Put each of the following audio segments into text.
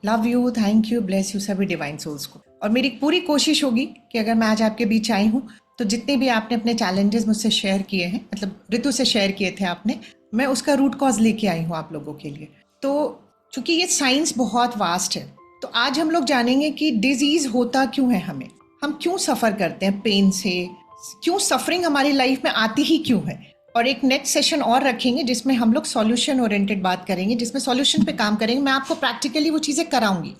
Love you, thank you, bless you सभी divine souls को। और मेरी पूरी कोशिश होगी कि अगर मैं आज आपके बीच आई हूँ तो जितने भी आपने अपने चैलेंजेस मुझसे शेयर किए हैं, मतलब ऋतु से शेयर किए थे आपने, मैं उसका रूट कॉज लेके आई हूँ आप लोगों के लिए। तो चूंकि ये साइंस बहुत वास्ट है, तो आज हम लोग जानेंगे कि डिजीज होता क्यों है, हमें हम क्यों सफ़र करते हैं पेन से, क्यों सफरिंग हमारी लाइफ में आती ही क्यों है। और एक नेक्स्ट सेशन और रखेंगे जिसमें हम लोग सॉल्यूशन ओरिएंटेड बात करेंगे, जिसमें सॉल्यूशन पे काम करेंगे। मैं आपको प्रैक्टिकली वो चीज़ें कराऊंगी,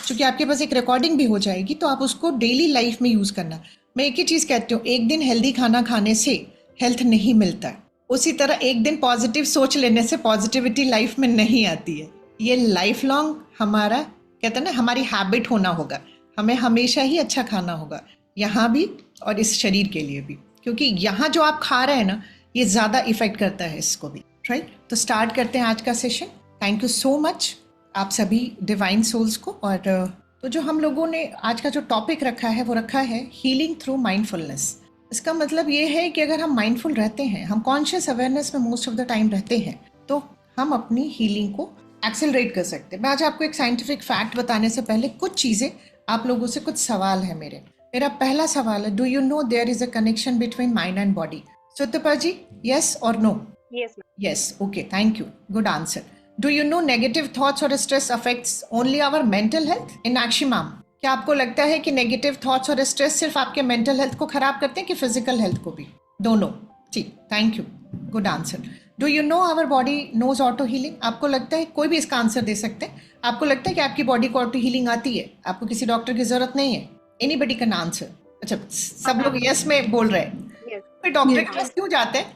क्योंकि आपके पास एक रिकॉर्डिंग भी हो जाएगी, तो आप उसको डेली लाइफ में यूज़ करना। मैं एक ही चीज़ कहती हूँ, एक दिन हेल्दी खाना खाने से हेल्थ नहीं मिलता है, उसी तरह एक दिन पॉजिटिव सोच लेने से पॉजिटिविटी लाइफ में नहीं आती है। ये लाइफ लॉन्ग हमारा, कहते हैं ना, हमारी हैबिट होना होगा। हमें हमेशा ही अच्छा खाना होगा, यहाँ भी और इस शरीर के लिए भी, क्योंकि यहाँ जो आप खा रहे हैं ना, ये ज़्यादा इफेक्ट करता है इसको भी, राइट। तो स्टार्ट करते हैं आज का session. Thank you so much आप सभी डिवाइन सोल्स को। और तो जो हम लोगों ने आज का जो टॉपिक रखा है वो रखा है हीलिंग थ्रू माइंडफुलनेस। इसका मतलब ये है कि अगर हम माइंडफुल रहते हैं, हम कॉन्शियस अवेयरनेस में मोस्ट ऑफ द टाइम रहते हैं, तो हम अपनी हीलिंग को एक्सेलरेट कर सकते हैं। मैं आज आपको एक साइंटिफिक फैक्ट बताने से पहले कुछ चीज़ें, आप लोगों से कुछ सवाल है मेरे। मेरा पहला सवाल है, do you know there is a connection between mind and body? Sutapa ji, yes और no? Yes, ma'am. Yes, okay, thank you. Good answer. Do you know negative thoughts or stress affects only our mental health? Inakshi ma'am, क्या आपको लगता है कि negative thoughts और stress सिर्फ आपके mental health को खराब करते हैं कि फिजिकल हेल्थ को भी? दोनों। ठीक, thank you, good answer. Do you know our body knows auto healing? आपको लगता है, कोई भी इसका आंसर दे सकते हैं, आपको लगता है कि आपकी बॉडी को ऑटो हीलिंग आती है, आपको किसी डॉक्टर की जरूरत नहीं है? Anybody can answer. अच्छा, सब लोग यस में बोल रहे हैं। Yes. फिर डॉक्टर Yes. के पास क्यों जाते हैं?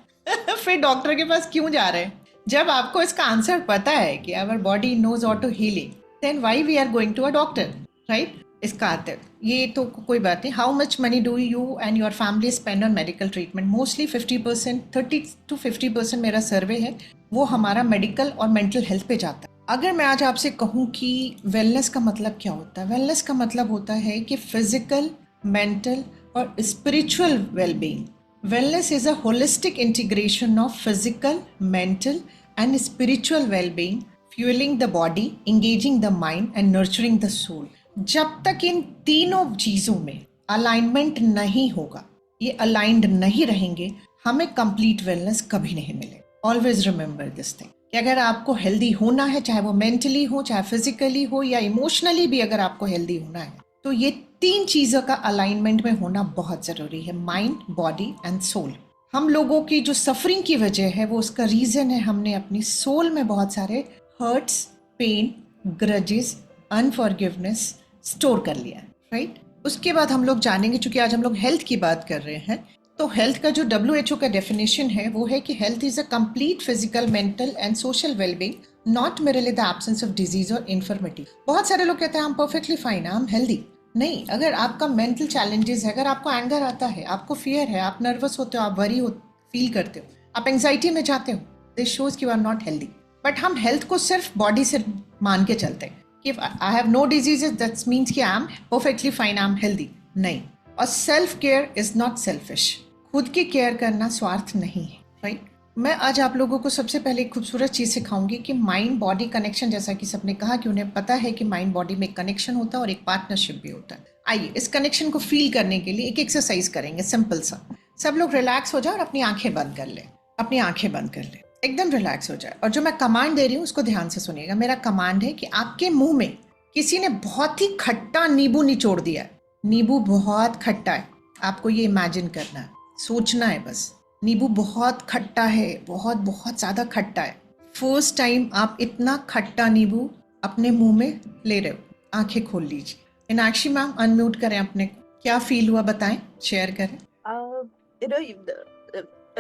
फिर डॉक्टर के पास क्यों जा रहे हैं जब आपको इसका आंसर पता है कि our body knows auto healing? Then why we are going to a doctor, right? इसका आता है, ये तो कोई बात नहीं। How much money do you and your family spend on medical treatment? Mostly 50%, 30 to 50% मेरा सर्वे है, वो हमारा मेडिकल और मेंटल हेल्थ पे जाता है। अगर मैं आज आपसे कहूँ कि वेलनेस का मतलब क्या होता है, वेलनेस का मतलब होता है कि फिजिकल, मेंटल और spiritual wellbeing. Wellness is a holistic integration of physical, mental, and spiritual well-being, fueling the body, engaging the mind, and nurturing the soul. जब तक इन तीनों चीजों में अलाइनमेंट नहीं होगा, ये अलाइंड नहीं रहेंगे, हमें कंप्लीट वेलनेस कभी नहीं मिले। ऑलवेज रिमेंबर दिस थिंग कि अगर आपको हेल्दी होना है, चाहे वो मेंटली हो, चाहे फिजिकली हो, या इमोशनली भी अगर आपको हेल्दी होना है, तो ये तीन चीजों का अलाइनमेंट में होना बहुत जरूरी है, माइंड, बॉडी एंड सोल। हम लोगों की जो सफरिंग की वजह है, वो उसका रीजन है हमने अपनी सोल में बहुत सारे हर्ट्स, पेन, ग्रजेस, अनफॉरगिवनेस स्टोर कर लिया है, राइट? उसके बाद हम लोग जानेंगे, चूंकि आज हम लोग हेल्थ की बात कर रहे हैं, तो हेल्थ का जो WHO का डेफिनेशन है वो है कि health is a complete physical, mental and social wellbeing, not merely the absence of disease और इन्फर्मिटी। बहुत सारे लोग कहते हैं हम परफेक्टली फाइन है, हम हेल्दी नहीं। अगर आपका मेंटल चैलेंजेस है, अगर आपको एंगर आता है, आपको फियर है, आप नर्वस होते हो, आप वरी हो फील करते हो, आप एंग्जाइटी में जाते हो, this shows you are not healthy. But हम हेल्थ को सिर्फ बॉडी से मान के चलते हैं कि I have no diseases that means कि I am perfectly fine, I am healthy, नहीं। और self care is not selfish, खुद की केयर करना स्वार्थ नहीं है, राइट? मैं आज आप लोगों को सबसे पहले एक खूबसूरत चीज़ सिखाऊंगी कि माइंड बॉडी कनेक्शन, जैसा कि सबने कहा कि उन्हें पता है कि माइंड बॉडी में एक कनेक्शन होता है और एक पार्टनरशिप भी होता है। आइए इस कनेक्शन को फील करने के लिए एक एक्सरसाइज करेंगे, सिंपल सा। सब लोग रिलैक्स हो जाए और अपनी आंखें बंद कर ले, अपनी आंखें बंद कर ले, एकदम रिलैक्स हो जाए। और जो मैं कमांड दे रही हूँ उसको ध्यान से सुनिएगा। मेरा कमांड है कि आपके मुंह में किसी ने बहुत ही खट्टा नींबू निचोड़ दिया है, नींबू बहुत खट्टा है, आपको ये इमेजिन करना है, सोचना है बस, नींबू बहुत खट्टा है, बहुत बहुत ज़्यादा खट्टा है। फर्स्ट टाइम आप इतना खट्टा नींबू अपने मुंह में ले रहे हो, आंखें खोल लीजिए। मीनाक्षी मैम अनम्यूट करें अपने को, क्या फील हुआ बताएं, शेयर करें।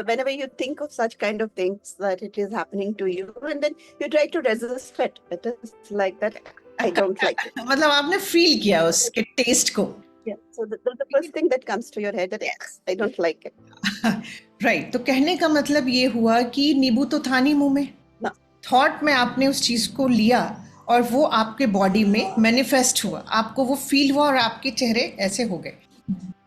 Whenever you think of such kind of things that it is happening to you, and then you try to resist it. It is like that. I don't like it. मतलब आपने feel किया उसके test को? Yeah. So the first thing that comes to your head that I don't like it. Right. तो कहने का मतलब ये हुआ कि नींबू तो था नहीं मुंह में, थॉट में आपने उस चीज को लिया और वो आपके बॉडी में मैनिफेस्ट हुआ, आपको वो फील हुआ और आपके चेहरे ऐसे हो गए।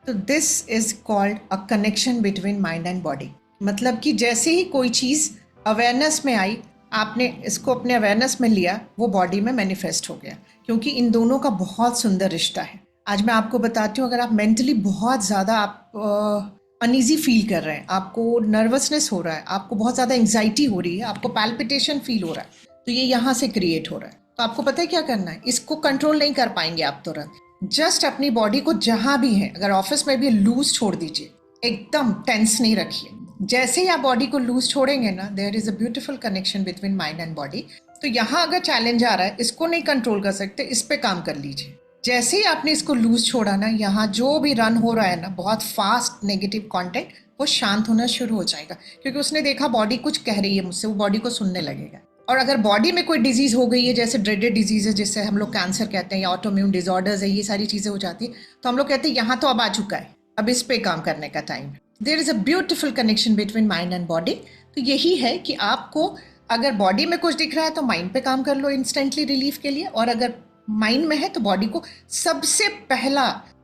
तो this is called a connection between mind and body. मतलब कि जैसे ही कोई चीज अवेयरनेस में आई, आपने इसको अपने अवेयरनेस में लिया, वो बॉडी में मैनिफेस्ट हो गया, क्योंकि इन दोनों का बहुत सुंदर रिश्ता है। आज मैं आपको बताती हूँ, अगर आप मेंटली बहुत ज़्यादा आप अनईजी फील कर रहे हैं, आपको नर्वसनेस हो रहा है, आपको बहुत ज़्यादा एंग्जाइटी हो रही है, आपको पैल्पिटेशन फील हो रहा है, तो ये यहाँ से क्रिएट हो रहा है। तो आपको पता है क्या करना है, इसको कंट्रोल नहीं कर पाएंगे आप तुरंत। जस्ट अपनी बॉडी को जहाँ भी है, अगर ऑफिस में भी लूज छोड़ दीजिए, एकदम टेंस नहीं रखिए। जैसे ही आप बॉडी को लूज छोड़ेंगे ना, there is a beautiful connection between mind and body. तो यहाँ अगर चैलेंज आ रहा है, इसको नहीं कंट्रोल कर सकते, इस पे काम कर लीजिए। जैसे ही आपने इसको लूज छोड़ा ना, यहाँ जो भी रन हो रहा है ना, बहुत फास्ट नेगेटिव कंटेंट, वो शांत होना शुरू हो जाएगा, क्योंकि उसने देखा बॉडी कुछ कह रही है मुझसे, वो बॉडी को सुनने लगेगा। और अगर बॉडी में कोई डिजीज हो गई है, जैसे ड्रेडेड डिजीज है, जिससे हम लोग कैंसर कहते हैं, या ऑटोइम्यून डिसऑर्डर्स है, ये सारी चीजें हो जाती है, तो हम लोग कहते हैं यहाँ तो अब आ चुका है, अब इस पे काम करने का टाइम है। There is a beautiful connection between mind and body. तो यही है कि आपको अगर बॉडी में कुछ दिख रहा है तो माइंड पे काम कर लो इंस्टेंटली रिलीफ के लिए, और अगर माइंड में है तो बॉडी को सबसे पहला,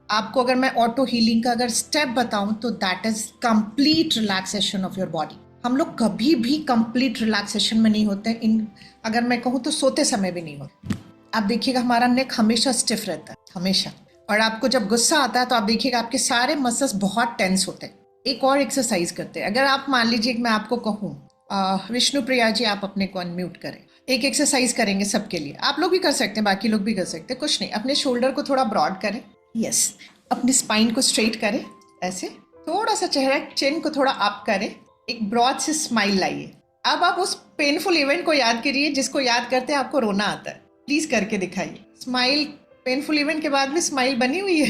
आपको अगर मैं ऑटो हीलिंग का अगर स्टेप बताऊं तो that is complete relaxation of your body. हम लोग कभी भी कंप्लीट रिलैक्सेशन में नहीं होते इन, अगर मैं कहूँ तो सोते समय भी नहीं होते। आप देखिएगा हमारा नेक हमेशा स्टिफ रहता है, हमेशा। और आपको जब गुस्सा आता है तो आप देखिएगा आपके सारे मसल्स बहुत टेंस होते हैं। एक और एक्सरसाइज करते हैं, अगर आप मान लीजिए कि मैं आपको कहूँ विष्णु प्रिया जी, आप अपने को अनम्यूट करें, एक एक्सरसाइज करेंगे सबके लिए, आप लोग भी कर सकते हैं, बाकी लोग भी कर सकते हैं, कुछ नहीं, अपने शोल्डर को थोड़ा ब्रॉड करें, यस, अपनी स्पाइन को स्ट्रेट करें, ऐसे थोड़ा सा चेहरा चिन को थोड़ा अप करें, एक ब्रॉड से स्माइल लाइए। अब आप उस पेनफुल इवेंट को याद करिए जिसको याद करते हैं आपको रोना आता है, प्लीज करके दिखाइए स्माइल। पेनफुल इवेंट के बाद भी स्माइल बनी हुई है।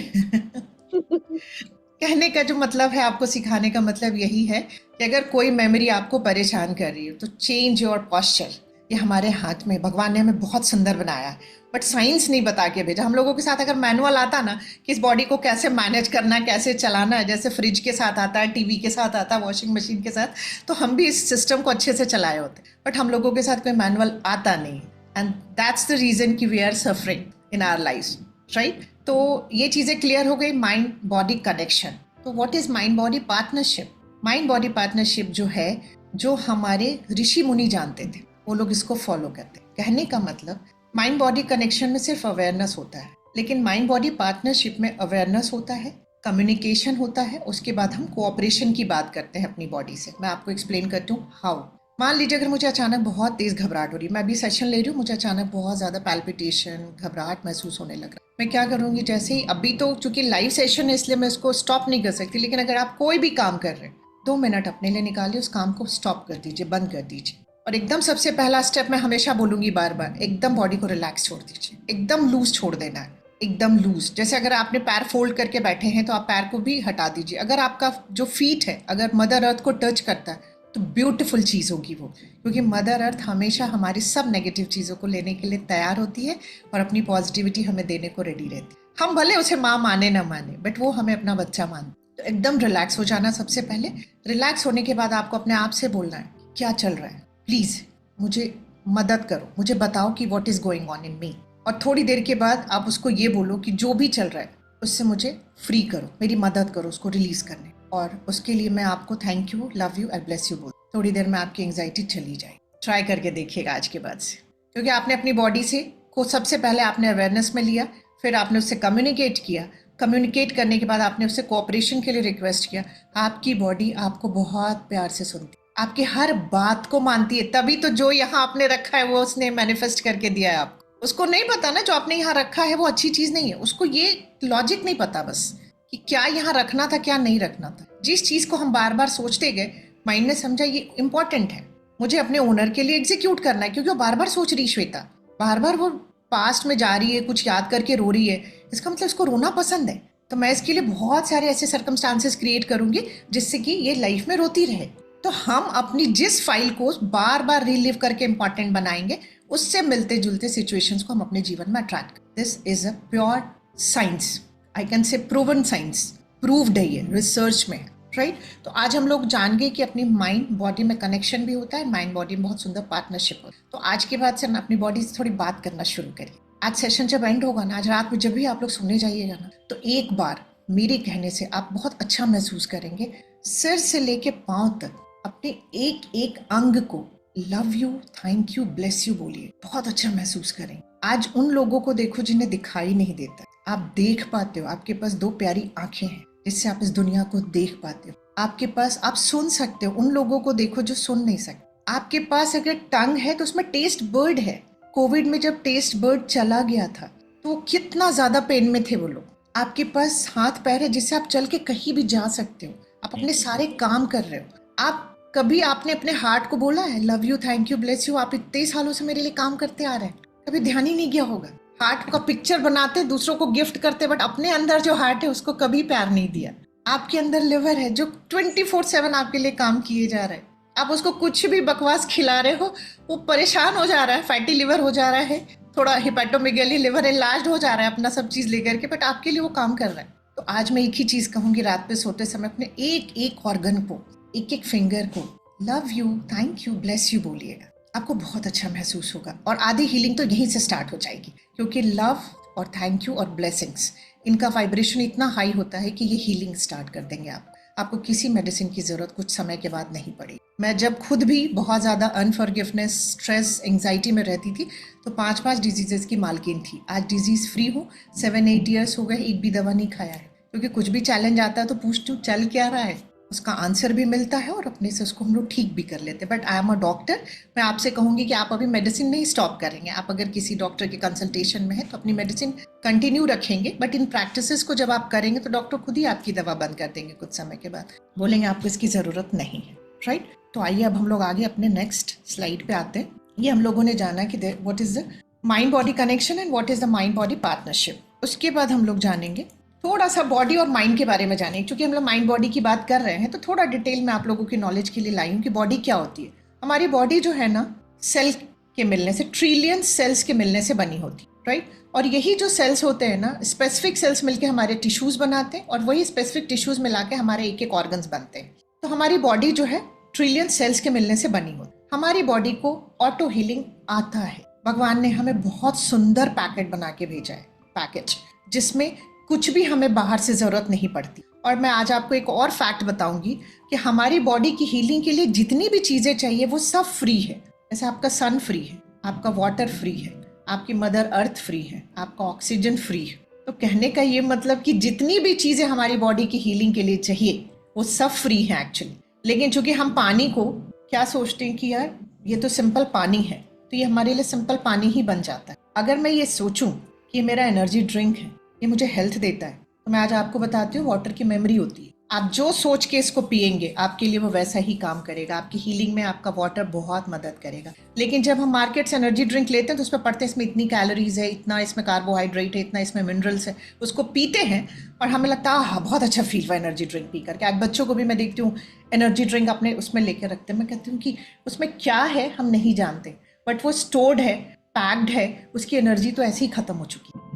कहने का जो मतलब है, आपको सिखाने का मतलब यही है कि अगर कोई मेमोरी आपको परेशान कर रही है तो चेंज योर पोस्चर। ये हमारे हाथ में, भगवान ने हमें बहुत सुंदर बनाया है, बट साइंस नहीं बता के भेजा। हम लोगों के साथ अगर मैनुअल आता ना कि इस बॉडी को कैसे मैनेज करना है, कैसे चलाना है, जैसे फ्रिज के साथ आता है, टीवी के साथ आता है, वॉशिंग मशीन के साथ, तो हम भी इस सिस्टम को अच्छे से चलाए होते, बट हम लोगों के साथ कोई मैनुअल आता नहीं, एंड दैट्स द रीजन कि we are suffering in our life, right. तो ये चीज़ें क्लियर हो गई, माइंड बॉडी कनेक्शन। तो what is mind body partnership? Mind body partnership जो है, जो हमारे ऋषि मुनि जानते थे, वो लोग इसको फॉलो करते हैं। कहने का मतलब माइंड बॉडी कनेक्शन में सिर्फ अवेयरनेस होता है, लेकिन माइंड बॉडी पार्टनरशिप में अवेयरनेस होता है, कम्युनिकेशन होता है, उसके बाद हम कोऑपरेशन की बात करते हैं अपनी बॉडी से। मैं आपको एक्सप्लेन करती हूँ हाउ। मान लीजिए अगर मुझे अचानक बहुत तेज घबराहट हो रही है, मैं अभी सेशन ले रही हूँ, मुझे अचानक बहुत ज़्यादा पैल्पिटेशन, घबराहट महसूस होने लग रहा है, मैं क्या करूँगी? जैसे ही, अभी तो चूंकि लाइव सेशन है इसलिए मैं इसको स्टॉप नहीं कर सकती, लेकिन अगर आप कोई भी काम कर रहे हैं, 2 मिनट अपने लिए निकालिए, उस काम को स्टॉप कर दीजिए, बंद कर दीजिए, और एकदम सबसे पहला स्टेप मैं हमेशा बोलूंगी बार बार, एकदम बॉडी को रिलैक्स छोड़ दीजिए, एकदम लूज छोड़ देना है, एकदम लूज। जैसे अगर आपने पैर फोल्ड करके बैठे हैं तो आप पैर को भी हटा दीजिए। अगर आपका जो फीट है अगर मदर अर्थ को टच करता है तो ब्यूटीफुल चीज़ होगी वो, क्योंकि मदर अर्थ हमेशा हमारी सब नेगेटिव चीज़ों को लेने के लिए तैयार होती है और अपनी पॉजिटिविटी हमें देने को रेडी रहती है। हम भले उसे माँ माने ना माने, बट वो हमें अपना बच्चा मानती। तो एकदम रिलैक्स हो जाना सबसे पहले। रिलैक्स होने के बाद आपको अपने आप से बोलना है, क्या चल रहा है, प्लीज़ मुझे मदद करो, मुझे बताओ कि what is going on in me. और थोड़ी देर के बाद आप उसको ये बोलो कि जो भी चल रहा है उससे मुझे फ्री करो, मेरी मदद करो उसको रिलीज करने, और उसके लिए मैं आपको thank you, love you and bless you बोल। थोड़ी देर में आपकी एंग्जाइटी चली जाए। ट्राई करके देखिएगा आज के बाद से, क्योंकि आपने अपनी बॉडी से को सबसे पहले आपने अवेयरनेस में लिया, फिर आपने उससे कम्युनिकेट किया, कम्युनिकेट करने के बाद आपने उससे कोऑपरेशन के लिए रिक्वेस्ट किया। आपकी बॉडी आपको बहुत प्यार से सुनती है, आपकी हर बात को मानती है, तभी तो जो यहाँ आपने रखा है वो उसने मैनिफेस्ट करके दिया है आपको। उसको नहीं पता ना जो आपने यहाँ रखा है वो अच्छी चीज नहीं है, उसको ये लॉजिक नहीं पता बस कि क्या यहाँ रखना था क्या नहीं रखना था। जिस चीज को हम बार बार सोचते गए, माइंड ने समझा ये इंपॉर्टेंट है, मुझे अपने ओनर के लिए एग्जीक्यूट करना है, क्योंकि वो बार बार सोच रही, श्वेता बार बार वो पास्ट में जा रही है, कुछ याद करके रो रही है, इसका मतलब इसको रोना पसंद है, तो मैं इसके लिए बहुत सारे ऐसे सर्कमस्टांसेस क्रिएट करूंगी जिससे कि ये लाइफ में रोती रहे। तो हम अपनी जिस फाइल को बार बार रिलीव करके इंपॉर्टेंट बनाएंगे, उससे मिलते जुलते सिचुएशंस को हम अपने जीवन में अट्रैक्ट करें। This is a pure science, I can say proven science, proved है ये रिसर्च में, राइट। तो आज हम लोग जान गए कि अपनी माइंड बॉडी में कनेक्शन भी होता है, माइंड बॉडी में बहुत सुंदर पार्टनरशिप होता है। तो आज के बाद से हम अपनी बॉडी से थोड़ी बात करना शुरू करिए। आज सेशन जब एंड होगा ना, आज रात में जब भी आप लोग सोने जाइएगा ना, तो एक बार मेरे कहने से आप बहुत अच्छा महसूस करेंगे। सिर से लेके पांव तक अपने एक एक अंग को love you, thank you, bless you बोलिए, बहुत अच्छा महसूस करें। आज उन लोगों को देखो जिन्हें दिखाई नहीं देता, आप देख पाते हो, आपके पास दो प्यारी आंखें हैं जिससे आप इस दुनिया को देख पाते हो। आपके पास आप सुन सकते हो, उन लोगों को देखो जो सुन नहीं सकते। आपके पास अगर टंग है तो उसमें टेस्ट बर्ड है। कोविड में जब टेस्ट बर्ड चला गया था तो कितना ज्यादा पेन में थे वो लोग। आपके पास हाथ पैर है जिससे आप चल के कहीं भी जा सकते हो, आप अपने सारे काम कर रहे हो। आप कभी आपने अपने हार्ट को बोला है love you, thank you, bless you? आप इतने सालों से मेरे लिए काम करते आ रहे हैं, कभी ध्यान ही नहीं किया होगा। हार्ट का पिक्चर बनाते, दूसरों को गिफ्ट करते, बट अपने अंदर जो हार्ट है उसको कभी प्यार नहीं दिया। आपके अंदर लिवर है जो 24/7 आपके लिए काम किए जा रहा है। आप उसको कुछ भी बकवास खिला रहे हो, वो परेशान हो जा रहा है, फैटी लिवर हो जा रहा है, थोड़ा हिपेटोमेगेली लिवर एनलार्ज हो जा रहा है अपना सब चीज लेकर के, बट आपके लिए वो काम कर रहा है। तो आज मैं एक ही चीज कहूंगी, रात पे सोते समय अपने एक एक ऑर्गन को, एक एक फिंगर को love you, thank you, bless you बोलिएगा, आपको बहुत अच्छा महसूस होगा। और आधी हीलिंग तो यहीं से स्टार्ट हो जाएगी, क्योंकि लव और थैंक यू और ब्लेसिंग्स, इनका वाइब्रेशन इतना हाई होता है कि ये हीलिंग स्टार्ट कर देंगे। आपको किसी मेडिसिन की जरूरत कुछ समय के बाद नहीं पड़ेगी। मैं जब खुद भी बहुत ज़्यादा अनफॉरगिवनेस, स्ट्रेस, एंग्जाइटी में रहती थी तो 5 डिजीजेस की मालकिन थी। आज डिजीज फ्री हूँ, 7-8 ईयर्स हो गए, एक भी दवा नहीं खाया है, क्योंकि कुछ भी चैलेंज आता है तो पूछती हूँ चल क्या रहा है, उसका आंसर भी मिलता है और अपने से उसको हम लोग ठीक भी कर लेते हैं। But I am a doctor, मैं आपसे कहूंगी कि आप अभी मेडिसिन नहीं स्टॉप करेंगे। आप अगर किसी डॉक्टर के कंसल्टेशन में है तो अपनी मेडिसिन कंटिन्यू रखेंगे, बट इन प्रैक्टिसेस को जब आप करेंगे तो डॉक्टर खुद ही आपकी दवा बंद कर देंगे कुछ समय के बाद, बोलेंगे आपको इसकी जरूरत नहीं है, राइट? तो आइए अब हम लोग आगे अपने नेक्स्ट स्लाइड पे आते हैं। ये हम लोगों ने जाना कि what is the mind body connection and what is the mind body partnership. उसके बाद हम लोग जानेंगे थोड़ा सा बॉडी और माइंड के बारे में जानेंगे, क्योंकि हम लोग माइंड बॉडी की बात कर रहे हैं तो थोड़ा डिटेल में आप लोगों की नॉलेज के लिए लाई हूँ कि बॉडी क्या होती है। हमारी बॉडी जो है ना, सेल के मिलने से, ट्रिलियन सेल्स के मिलने से बनी होती है, राइट? और यही जो सेल्स होते हैं ना, स्पेसिफिक सेल्स मिलके हमारे टिश्यूज बनाते हैं और वही स्पेसिफिक टिश्यूज मिला के हमारे एक एक ऑर्गन्स बनते हैं। तो हमारी बॉडी जो है ट्रिलियन सेल्स के मिलने से बनी होती है। हमारी बॉडी को ऑटो हीलिंग आता है। भगवान ने हमें बहुत सुंदर पैकेट बना के भेजा है, पैकेज जिसमें कुछ भी हमें बाहर से जरूरत नहीं पड़ती। और मैं आज आपको एक और फैक्ट बताऊंगी कि हमारी बॉडी की हीलिंग के लिए जितनी भी चीजें चाहिए वो सब फ्री है। जैसे आपका सन फ्री है, आपका वाटर फ्री है, आपकी मदर अर्थ फ्री है, आपका ऑक्सीजन फ्री है। तो कहने का ये मतलब कि जितनी भी चीजें हमारी बॉडी की हीलिंग के लिए चाहिए वो सब फ्री है एक्चुअली। लेकिन चूंकि हम पानी को क्या सोचते हैं कि यार ये तो सिंपल पानी है, तो ये हमारे लिए सिंपल पानी ही बन जाता है। अगर मैं ये सोचूं कि ये मेरा एनर्जी ड्रिंक है, ये मुझे हेल्थ देता है, तो मैं आज आपको बताती हूँ वाटर की मेमोरी होती है। आप जो सोच के इसको पिएंगे आपके लिए वो वैसा ही काम करेगा। आपकी हीलिंग में आपका वाटर बहुत मदद करेगा। लेकिन जब हम मार्केट से एनर्जी ड्रिंक लेते हैं तो उसमें पढ़ते हैं इसमें इतनी कैलोरीज है, इतना इसमें कार्बोहाइड्रेट है, इतना इसमें मिनरल्स है, उसको पीते हैं और हमें लगता है हाँ बहुत अच्छा फील हुआ एनर्जी ड्रिंक पी करके। आज बच्चों को भी मैं देखती हूँ एनर्जी ड्रिंक अपने उसमें लेके रखते हैं। मैं कहती हूँ कि उसमें क्या है हम नहीं जानते, बट वो स्टोर्ड है, पैक्ड है, उसकी एनर्जी तो ऐसे ही खत्म हो चुकी है।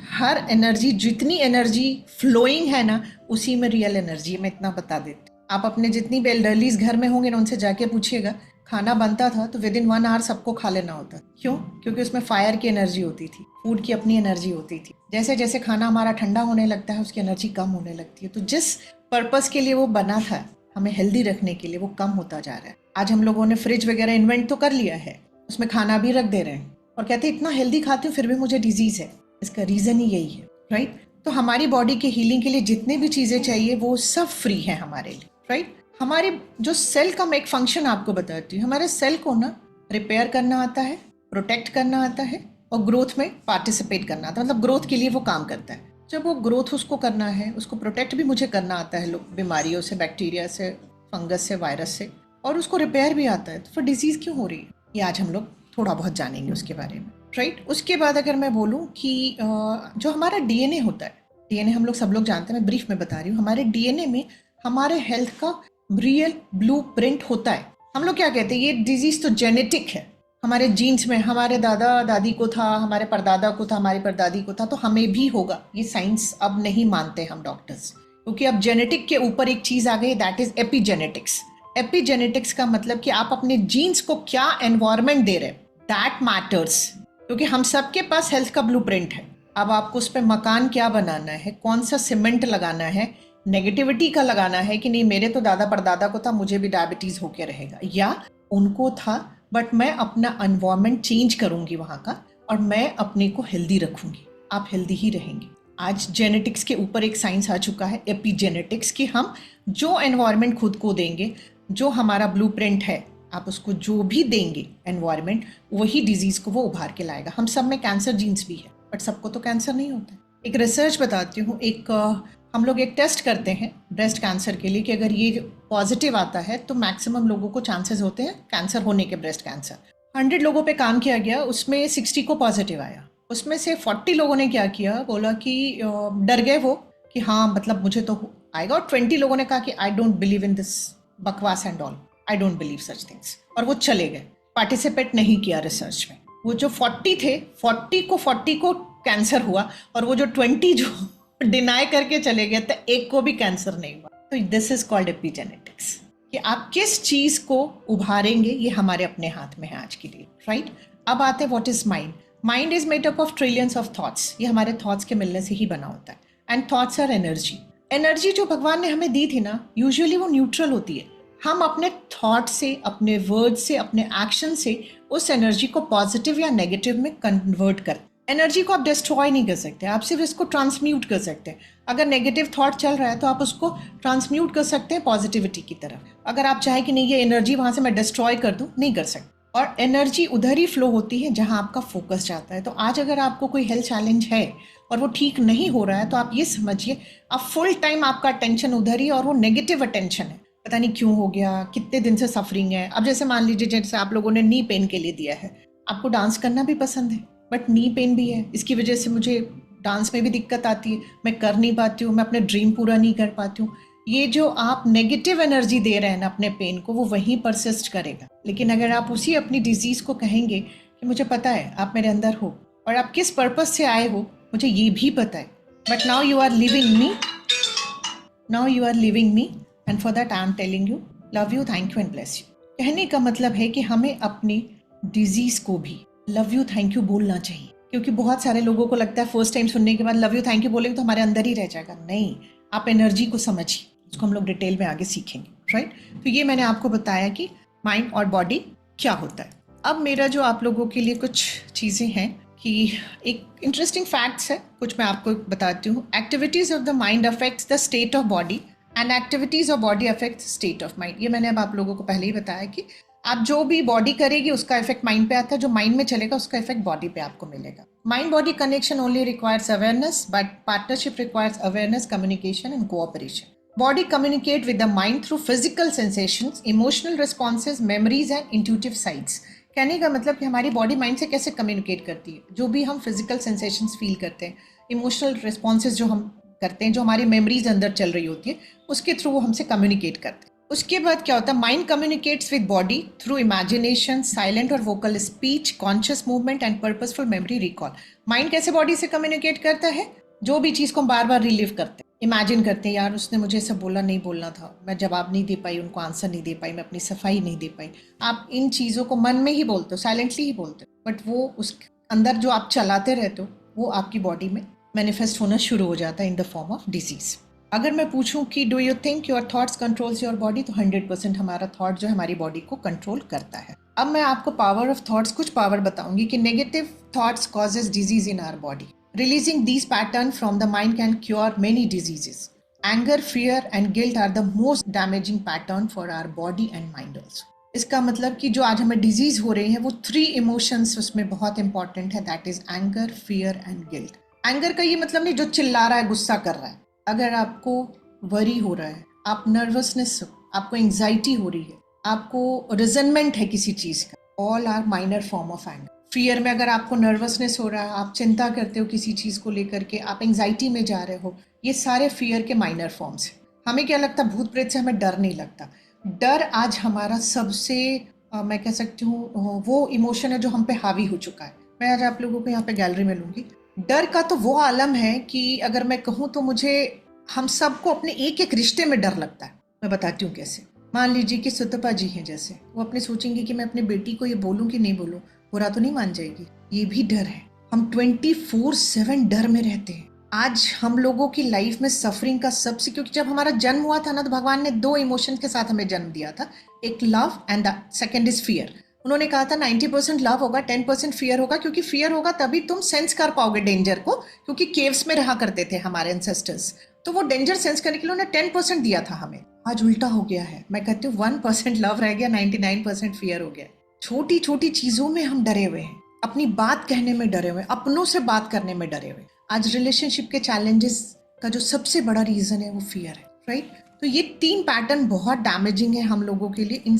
हर एनर्जी, जितनी एनर्जी फ्लोइंग है ना, उसी में रियल एनर्जी है। मैं इतना बता देती हूँ। आप अपने जितनी भी एल्डरलीज घर में होंगे ना, उनसे जाके पूछिएगा, खाना बनता था तो विद इन 1 आवर सबको खा लेना होता। क्यों? क्योंकि उसमें फायर की एनर्जी होती थी, फूड की अपनी एनर्जी होती थी। जैसे जैसे खाना हमारा ठंडा होने लगता है उसकी एनर्जी कम होने लगती है। तो जिस पर्पस के लिए वो बना था, हमें हेल्दी रखने के लिए, वो कम होता जा रहा है। आज हम लोगों ने फ्रिज वगैरह इन्वेंट तो कर लिया है, उसमें खाना भी रख दे रहे हैं और कहते हैं इतना हेल्दी खाती हूँ फिर भी मुझे डिजीज है। इसका रीजन ही यही है, राइट? तो हमारी बॉडी के हीलिंग के लिए जितने भी चीजें चाहिए वो सब फ्री है हमारे लिए, राइट? हमारे जो सेल का मैं एक फंक्शन आपको बताती हूँ। हमारे सेल को ना रिपेयर करना आता है, प्रोटेक्ट करना आता है और ग्रोथ में पार्टिसिपेट करना आता है। मतलब ग्रोथ के लिए वो काम करता है। जब वो ग्रोथ उसको करना है, उसको प्रोटेक्ट भी मुझे करना आता है लोग बीमारियों से, बैक्टीरिया से, फंगस से, वायरस से, और उसको रिपेयर भी आता है। तो फिर डिजीज क्यों हो रही है, ये आज हम लोग थोड़ा बहुत जानेंगे उसके बारे में, राइट? उसके बाद अगर मैं बोलूँ कि जो हमारा डीएनए होता है, डीएनए हम लोग सब लोग जानते हैं, मैं ब्रीफ में बता रही हूँ। हमारे डीएनए में हमारे हेल्थ का रियल ब्लूप्रिंट होता है। हम लोग क्या कहते हैं, ये डिजीज तो जेनेटिक है, हमारे जीन्स में, हमारे दादा दादी को था, हमारे परदादा को था, हमारी परदादी को था, तो हमें भी होगा। ये साइंस अब नहीं मानते हम डॉक्टर्स, क्योंकि अब जेनेटिक के ऊपर एक चीज आ गई, दैट इज एपिजेनेटिक्स। एपिजेनेटिक्स का मतलब कि आप अपने जीन्स को क्या एनवायरमेंट दे रहे हैं, दैट मैटर्स। क्योंकि हम सबके पास हेल्थ का ब्लूप्रिंट है। अब आपको उस पर मकान क्या बनाना है, कौन सा सीमेंट लगाना है, नेगेटिविटी का लगाना है कि नहीं मेरे तो दादा परदादा को था, मुझे भी डायबिटीज होके रहेगा, या उनको था बट मैं अपना एनवायरनमेंट चेंज करूंगी वहाँ का, और मैं अपने को हेल्दी रखूंगी। आप हेल्दी ही रहेंगे। आज जेनेटिक्स के ऊपर एक साइंस आ चुका है, एपिजेनेटिक्स, कि हम जो एनवायरनमेंट खुद को देंगे, जो हमारा ब्लूप्रिंट है, आप उसको जो भी देंगे एनवायरनमेंट, वही डिजीज को वो उभार के लाएगा। हम सब में कैंसर जीन्स भी है, बट सबको तो कैंसर नहीं होता है। एक रिसर्च बताती हूँ, हम लोग एक टेस्ट करते हैं ब्रेस्ट कैंसर के लिए कि अगर ये पॉजिटिव आता है तो मैक्सिमम लोगों को चांसेस होते हैं कैंसर होने के, ब्रेस्ट कैंसर। 100 लोगों पे काम किया गया, उसमें 60 को पॉजिटिव आया। उसमें से 40 लोगों ने क्या किया, बोला कि डर गए वो कि हाँ मतलब मुझे तो आएगा, और 20 लोगों ने कहा कि I don't believe in this बकवास and all, I don't believe such things, और वो चले गए, पार्टिसिपेट नहीं किया रिसर्च में। वो जो 40 थे, 40 को कैंसर हुआ, और वो जो 20 जो डिनाई करके चले गए थे, एक को भी कैंसर नहीं हुआ। तो दिस इज कॉल्ड एपिजेनेटिक्स, कि आप किस चीज को उभारेंगे ये हमारे अपने हाथ में है आज के लिए, राइट। अब आते हैं what is mind. Mind is made up of trillions of thoughts. ये हमारे थॉट्स के मिलने से ही बना होता है। And thoughts are energy. Energy जो भगवान ने हमें दी थी ना, यूजुअली वो न्यूट्रल होती है। हम अपने थॉट से, अपने वर्ड से, अपने एक्शन से उस एनर्जी को पॉजिटिव या नेगेटिव में कन्वर्ट कर। एनर्जी को आप डिस्ट्रॉय नहीं कर सकते, आप सिर्फ इसको ट्रांसम्यूट कर सकते हैं। अगर नेगेटिव थॉट चल रहा है तो आप उसको ट्रांसम्यूट कर सकते हैं पॉजिटिविटी की तरफ। अगर आप चाहें कि नहीं ये एनर्जी वहां से मैं डिस्ट्रॉय कर दूं, नहीं कर सकते। और एनर्जी उधर ही फ्लो होती है जहां आपका फोकस जाता है। तो आज अगर आपको कोई हेल्थ चैलेंज है और वो ठीक नहीं हो रहा है, तो आप ये समझिए आप फुल टाइम आपका अटेंशन उधर ही, और वो नेगेटिव अटेंशन है, पता नहीं क्यों हो गया, कितने दिन से सफरिंग है। अब जैसे मान लीजिए, जैसे आप लोगों ने नी पेन के लिए दिया है, आपको डांस करना भी पसंद है, बट नी पेन भी है, इसकी वजह से मुझे डांस में भी दिक्कत आती है, मैं कर नहीं पाती हूँ, मैं अपने ड्रीम पूरा नहीं कर पाती हूँ। ये जो आप नेगेटिव एनर्जी दे रहे हैं ना अपने पेन को, वो वहीं परसिस्ट करेगा। लेकिन अगर आप उसी अपनी डिजीज को कहेंगे कि मुझे पता है आप मेरे अंदर हो, और आप किस पर्पज से आए हो मुझे ये भी पता है, but now you are living me, now you are living me, and for that I am telling you love you, thank you and bless you. कहने का मतलब है कि हमें अपनी डिजीज को भी लव यू थैंक यू बोलना चाहिए। क्योंकि बहुत सारे लोगों को लगता है फर्स्ट टाइम सुनने के बाद लव यू थैंक यू बोलेंगे तो हमारे अंदर ही रह जाएगा। नहीं, आप एनर्जी को समझिए, उसको हम लोग डिटेल में आगे सीखेंगे, राइट। तो ये मैंने आपको बताया कि माइंड और बॉडी क्या होता है। अब मेरा जो आप लोगों के लिए कुछ चीज़ें हैं कि एक इंटरेस्टिंग फैक्ट्स है, कुछ मैं आपको बताती हूँ। Activities of the mind affects the state of body, and activities of body affects state of mind. ये मैंने अब आप लोगों को पहले ही बताया कि आप जो भी बॉडी करेगी उसका इफेक्ट माइंड पे आता है, जो माइंड में चलेगा उसका इफेक्ट बॉडी पे आपको मिलेगा। Mind body connection only requires awareness, but partnership requires awareness, communication and cooperation. Body communicate with the mind through physical sensations, emotional responses, memories and intuitive sides. कहने का मतलब कि हमारी बॉडी माइंड से कैसे कम्युनिकेट करती है। जो भी हम फिजिकल सेंसेशंस फील करते हैं, इमोशनल रिस्पॉन्सेज जो हम करते हैं, जो हमारी मेमोरीज अंदर चल रही होती है, उसके थ्रू वो हमसे कम्युनिकेट करते हैं। उसके बाद क्या होता है, mind communicates with body through imagination, silent और vocal speech, conscious movement and purposeful memory recall. Mind कैसे बॉडी से कम्युनिकेट करता है, जो भी चीज़ को हम बार बार रिलीव करते हैं, इमेजिन करते हैं, यार उसने मुझे ऐसा बोला, नहीं बोलना था, मैं जवाब नहीं दे पाई, उनको आंसर नहीं दे पाई, मैं अपनी सफाई नहीं दे पाई। आप इन चीज़ों को मन में ही बोलते हो, साइलेंटली ही बोलते हो, बट वो उस अंदर जो आप चलाते रहते हो वो आपकी बॉडी में मैनिफेस्ट होना शुरू हो जाता है in the form of disease. अगर मैं पूछूं कि do you think your thoughts controls your body, तो 100% हमारा थॉट जो हमारी बॉडी को कंट्रोल करता है। अब मैं आपको पावर ऑफ थॉट्स, कुछ पावर बताऊंगी कि negative thoughts causes disease in our body. Releasing these patterns from the mind can cure many diseases. Anger, fear and guilt are the most damaging pattern for our body and mind also. इसका मतलब कि जो आज हमें disease हो रही है वो 3 इमोशंस उसमें बहुत इंपॉर्टेंट है, that is anger, fear and guilt. Anger का ये मतलब नहीं जो चिल्ला रहा है, गुस्सा कर रहा है। अगर आपको वरी हो रहा है, आप नर्वसनेस, आपको एंग्जाइटी हो रही है, आपको रिजनमेंट है किसी चीज का, all are minor form of anger. Fear में अगर आपको नर्वसनेस हो रहा है, आप चिंता करते हो किसी चीज को लेकर के, आप एंग्जाइटी में जा रहे हो, ये सारे फियर के माइनर फॉर्म्स हैं। हमें क्या लगता है, भूत प्रेत से हमें डर नहीं लगता। डर आज हमारा सबसे मैं कह सकती हूँ वो इमोशन है जो हम पे हावी हो चुका है। मैं आज आप लोगों को यहाँ पे गैलरी में लूंगी। डर का तो वो आलम है कि अगर मैं कहूँ तो मुझे, हम सबको अपने एक एक रिश्ते में डर लगता है। मैं बताती हूँ कैसे। मान लीजिए कि सुतपा जी हैं, जैसे वो अपने सोचेंगे कि मैं अपनी बेटी को ये बोलूँ कि नहीं बोलूँ, बुरा तो नहीं मान जाएगी। ये भी डर है। हम 24/7 डर में रहते हैं। आज हम लोगों की लाइफ में सफरिंग का सबसे, क्योंकि जब हमारा जन्म हुआ था ना, तो भगवान ने 2 इमोशन के साथ हमें जन्म दिया था, एक love and the second is fear. उन्होंने कहा था 90% लव होगा, 10% फियर होगा, क्योंकि फियर होगा तभी तुम सेंस कर पाओगे डेंजर को, क्योंकि केव्स में रहा करते थे हमारे एंसेस्टर्स, तो वो डेंजर सेंस करने के लिए उन्होंने 10% दिया था हमें। आज उल्टा हो गया है, मैं कहती हूँ 1% लव रह गया, 99% फियर हो गया। छोटी छोटी चीजों में हम डरे हुए हैं, अपनी बात कहने में डरे हुए हैं, अपनों से बात करने में डरे हुए हैं। आज रिलेशनशिप के चैलेंजेस का जो सबसे बड़ा रीजन है वो फियर है, राइट? तो ये 3 पैटर्न बहुत डैमेजिंग है हम लोगों के लिए,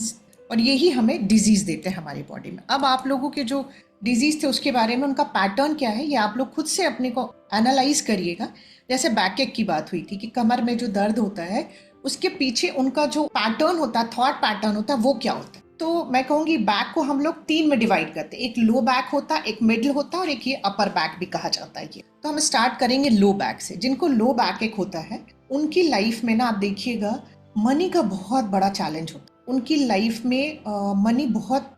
और यही हमें डिजीज देते हैं हमारी बॉडी में। अब आप लोगों के जो डिजीज थे उसके बारे में उनका पैटर्न क्या है, ये आप लोग खुद से अपने को एनालाइज करिएगा। जैसे बैक एक की बात हुई थी कि कमर में जो दर्द होता है उसके पीछे उनका जो पैटर्न होता है, थॉट पैटर्न होता है, वो क्या होता है। तो मैं कहूंगी बैक को हम लोग 3 में डिवाइड करते हैं, एक लो बैक होता है, एक मिडिल होता है, और एक ये अपर बैक भी कहा जाता है ये। तो हम स्टार्ट करेंगे लो बैक से। जिनको लो बैक एक होता है उनकी लाइफ में ना, आप देखिएगा, मनी का बहुत बड़ा चैलेंज होता है। उनकी लाइफ में मनी बहुत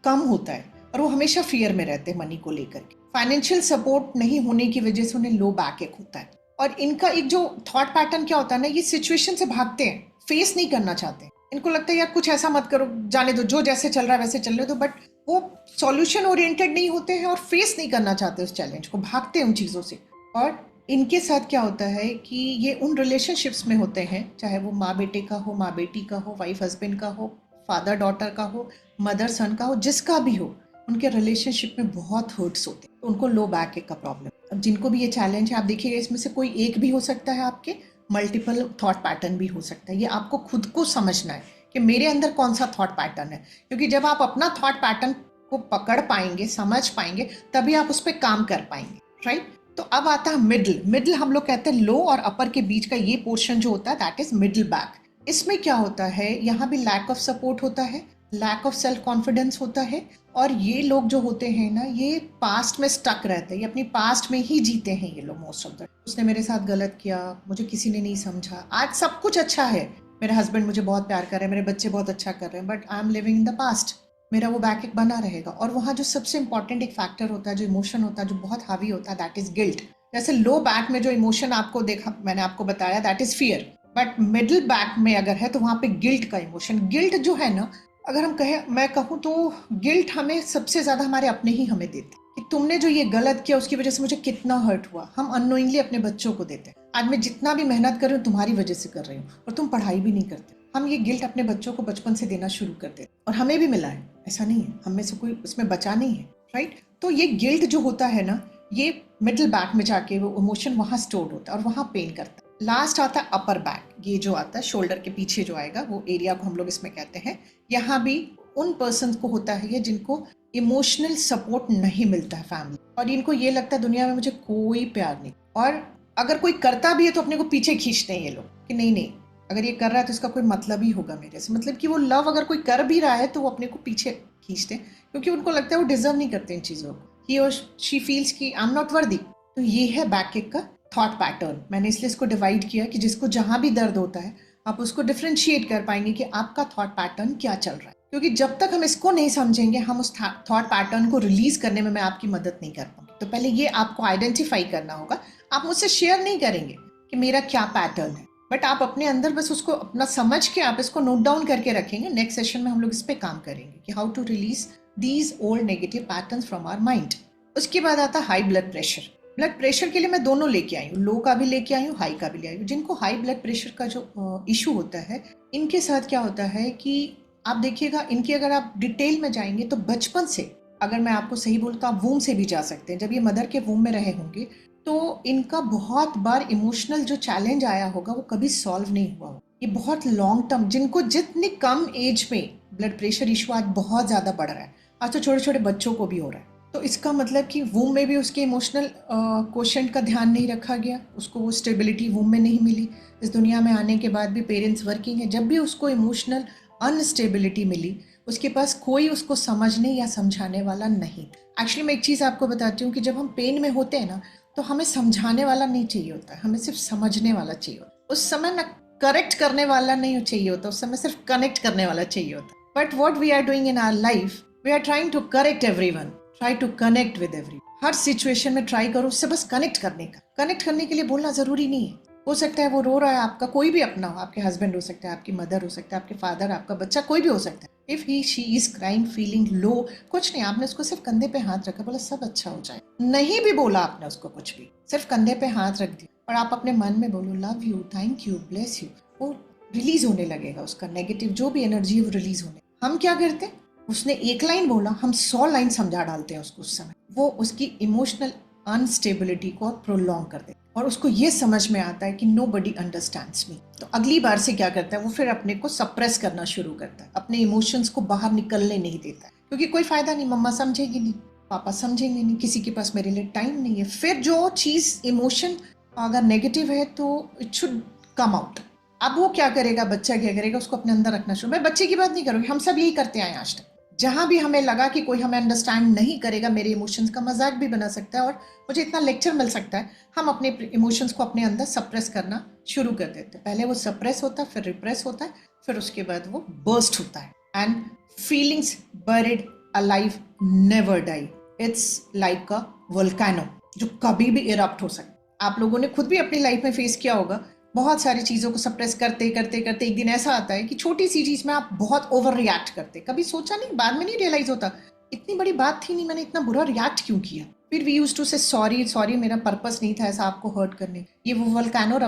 कम होता है, और वो हमेशा फियर में रहते हैं मनी को लेकर के। फाइनेंशियल सपोर्ट नहीं होने की वजह से उन्हें लो बैक एक होता है। और इनका एक जो थॉट पैटर्न क्या होता है ना, ये सिचुएशन से भागते हैं, फेस नहीं करना चाहते। इनको लगता है यार कुछ ऐसा मत करो, जाने दो, जो जैसे चल रहा है वैसे चलने दो, बट वो सॉल्यूशन ओरिएंटेड नहीं होते हैं और फेस नहीं करना चाहते उस चैलेंज को, भागते हैं उन चीजों से। और इनके साथ क्या होता है कि ये उन रिलेशनशिप्स में होते हैं, चाहे वो माँ बेटे का हो, माँ बेटी का हो, वाइफ हस्बैंड का हो, फादर डॉटर का हो, मदर सन का हो, जिसका भी हो, उनके रिलेशनशिप में बहुत हर्ट्स होते हैं, तो उनको लो बैक एक का प्रॉब्लम। अब जिनको भी ये चैलेंज है, आप देखिएगा इसमें से कोई एक भी हो सकता है, आपके मल्टीपल थॉट पैटर्न भी हो सकता है। ये आपको खुद को समझना है कि मेरे अंदर कौन सा थॉट पैटर्न है, क्योंकि जब आप अपना थॉट पैटर्न को पकड़ पाएंगे, समझ पाएंगे, तभी आप उस पर काम कर पाएंगे, राइट? तो अब आता है मिडिल। मिडिल हम लोग कहते हैं लो और अपर के बीच का ये पोर्शन जो होता है, दैट इज मिडिल बैक। इसमें क्या होता है, यहाँ भी लैक ऑफ सपोर्ट होता है, लैक ऑफ सेल्फ कॉन्फिडेंस होता है, और ये लोग जो होते हैं ना, ये पास्ट में स्टक रहते हैं, ये अपनी पास्ट में ही जीते हैं ये लोग मोस्ट ऑफ द। उसने मेरे साथ गलत किया, मुझे किसी ने नहीं समझा, आज सब कुछ अच्छा है, मेरे हस्बैंड मुझे बहुत प्यार कर रहे हैं, मेरे बच्चे बहुत अच्छा कर रहे हैं, but I am living in the past. मेरा वो बैक एक बना रहेगा। और वहाँ जो सबसे इंपॉर्टेंट एक फैक्टर होता है, जो इमोशन होता है, जो बहुत हावी होता है, दैट इज गिल्ट। जैसे लो बैक में जो इमोशन आपको देखा, मैंने आपको बताया, that is fear, but middle back में अगर है तो वहाँ पे गिल्ट का इमोशन। गिल्ट जो है ना, अगर हम कहें, मैं कहूँ तो गिल्ट हमें सबसे ज्यादा हमारे अपने ही हमें देते कि तुमने जो ये गलत किया उसकी वजह से मुझे कितना हर्ट हुआ। हम अननोइंगली अपने बच्चों को देते हैं, आज मैं जितना भी मेहनत कर रही हूँ तुम्हारी वजह से कर रही हूँ, और तुम पढ़ाई भी नहीं करते। हम ये गिल्ट अपने बच्चों को बचपन से देना शुरू कर देते, और हमें भी मिला है, ऐसा नहीं है, हम में से कोई उसमें बचा नहीं है, राइट? तो ये गिल्ट जो होता है ना, ये मिडिल बैक में जाके वो इमोशन वहां स्टोर होता है और वहां पेन करता है। लास्ट आता है अपर बैक, ये जो आता है शोल्डर के पीछे जो आएगा, वो एरिया को हम लोग इसमें कहते हैं। यहाँ भी उन पर्सन को होता है ये जिनको इमोशनल सपोर्ट नहीं मिलता है फैमिली, और इनको ये लगता है दुनिया में मुझे कोई प्यार नहीं, और अगर कोई करता भी है तो अपने को पीछे खींचते हैं ये लोग कि नहीं नहीं, अगर ये कर रहा है तो इसका कोई मतलब ही होगा मेरे से, मतलब कि वो लव अगर कोई कर भी रहा है तो वो अपने को पीछे खींचते हैं, क्योंकि उनको लगता है वो डिजर्व नहीं करते इन चीजों को, ही और शी फील्स कि आई एम नॉट वर्दी। तो ये है बैक किक का थॉट पैटर्न। मैंने इसलिए इसको डिवाइड किया कि जिसको जहां भी दर्द होता है आप उसको डिफ्रेंशिएट कर पाएंगे कि आपका थॉट पैटर्न क्या चल रहा है, क्योंकि जब तक हम इसको नहीं समझेंगे, हम उस थॉट पैटर्न को रिलीज करने में मैं आपकी मदद नहीं कर पाऊंगी। तो पहले ये आपको आइडेंटिफाई करना होगा। आप मुझसे शेयर नहीं करेंगे कि मेरा क्या पैटर्न है, बट आप अपने अंदर बस उसको अपना समझ के आप इसको नोट डाउन करके रखेंगे। नेक्स्ट सेशन में हम लोग इस पे काम करेंगे कि how to release these old negative patterns from our mind. उसके बाद आता high blood pressure. Blood pressure के लिए मैं दोनों लेके आई हूँ, लो का भी लेके आई हूँ, हाई का भी ले आई हूँ। जिनको हाई ब्लड प्रेशर का जो इशू होता है, इनके साथ क्या होता है कि आप देखिएगा, इनकी अगर आप डिटेल में जाएंगे तो बचपन से, अगर मैं आपको सही बोलूँ तो आप वूम से भी जा सकते हैं। जब ये मदर के वूम में रहे होंगे तो इनका बहुत बार इमोशनल जो चैलेंज आया होगा वो कभी सॉल्व नहीं हुआ होगा। ये बहुत लॉन्ग टर्म, जिनको जितनी कम एज में ब्लड प्रेशर इशू आज बहुत ज्यादा बढ़ रहा है, आज तो छोटे छोटे बच्चों को भी हो रहा है। तो इसका मतलब कि वूम में भी उसके इमोशनल क्वोशंट का ध्यान नहीं रखा गया, उसको वो स्टेबिलिटी वूम में नहीं मिली। इस दुनिया में आने के बाद भी पेरेंट्स वर्किंग है, जब भी उसको इमोशनल अनस्टेबिलिटी मिली, उसके पास कोई उसको समझने या समझाने वाला नहीं। एक्चुअली मैं एक चीज़ आपको बताती हूँ कि जब हम पेन में होते हैं ना, तो हमें समझाने वाला नहीं चाहिए होता, हमें सिर्फ समझने वाला चाहिए होता। उस समय ना करेक्ट करने वाला नहीं चाहिए होता, उस समय सिर्फ कनेक्ट करने वाला चाहिए होता। But what we are doing in our life, we are trying to correct everyone, try to connect with every. हर सिचुएशन में ट्राई करो उससे बस कनेक्ट करने का। कनेक्ट करने के लिए बोलना जरूरी नहीं है, हो सकता है वो रो रहा है, आपका कोई भी अपना हो, आपके हस्बैंड हो सकता है, आपकी मदर हो सकता है, आपके फादर, आपका बच्चा, कोई भी हो सकता है। If he she is crying feeling low, कुछ नहीं, आपने उसको सिर्फ कंधे पे हाथ रखा, बोला सब अच्छा हो जाए, नहीं भी बोला आपने उसको कुछ भी, सिर्फ कंधे पे हाथ रख दिया और आप अपने मन में बोलो love you, thank you, bless you, वो रिलीज होने लगेगा, उसका नेगेटिव जो भी एनर्जी है वो रिलीज होने। हम क्या करते हैं, उसने एक लाइन बोला, हम 100 लाइन समझा डालते हैं उसको, उस समय वो उसकी इमोशनल अनस्टेबिलिटी को प्रोलॉन्ग कर देता है और उसको ये समझ में आता है कि नो बडी अंडरस्टैंड्स मी। तो अगली बार से क्या करता है, वो फिर अपने को सप्रेस करना शुरू करता है, अपने इमोशंस को बाहर निकलने नहीं देता है, क्योंकि कोई फायदा नहीं, मम्मा समझेगी नहीं, पापा समझेंगे नहीं, किसी के पास मेरे लिए टाइम नहीं है। फिर जो चीज इमोशन अगर नेगेटिव है तो इट शुड कम आउट। अब वो क्या करेगा, बच्चा क्या करेगा, उसको अपने अंदर रखना शुरू। मैं बच्चे की बात नहीं करूँगी, हम सब यही करते आए आज तक। जहां भी हमें लगा कि कोई हमें अंडरस्टैंड नहीं करेगा, मेरे इमोशंस का मजाक भी बना सकता है और मुझे इतना लेक्चर मिल सकता है, हम अपने इमोशंस को अपने अंदर सप्रेस करना शुरू कर देते हैं। पहले वो सप्रेस होता है, फिर रिप्रेस होता है, फिर उसके बाद वो बर्स्ट होता है। And feelings buried alive never die, it's like a volcano जो कभी भी इरप्ट हो सकता है। आप लोगों ने खुद भी अपनी लाइफ में फेस किया होगा, बहुत सारी चीज़ों को सप्रेस करते करते करते एक दिन ऐसा आता है कि छोटी सी चीज़ में आप बहुत ओवर रिएक्ट करते, कभी सोचा नहीं, बाद में नहीं रियलाइज होता इतनी बड़ी बात थी नहीं, मैंने इतना बुरा रिएक्ट क्यों किया। फिर वी यूज टू से सॉरी सॉरी, मेरा पर्पस नहीं था ऐसा आपको हर्ट करने। ये वो वोल्केनो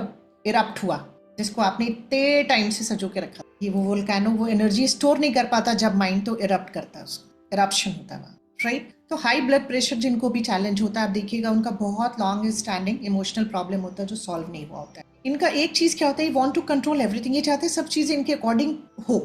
इरप्ट हुआ जिसको आपने इतने टाइम से सजो के रखा। ये वो वोल्केनो वो एनर्जी स्टोर नहीं कर पाता, जब माइंड तो इरप्ट करता है, उसको इरप्शन होता है, राइट। तो हाई ब्लड प्रेशर जिनको भी चैलेंज होता है, आप देखिएगा उनका बहुत लॉन्ग स्टैंडिंग इमोशनल प्रॉब्लम होता है जो सॉल्व नहीं हुआ होता है। इनका एक चीज क्या होता है, वांट टू कंट्रोल एवरीथिंग, ये चाहते हैं सब चीजें इनके अकॉर्डिंग हो।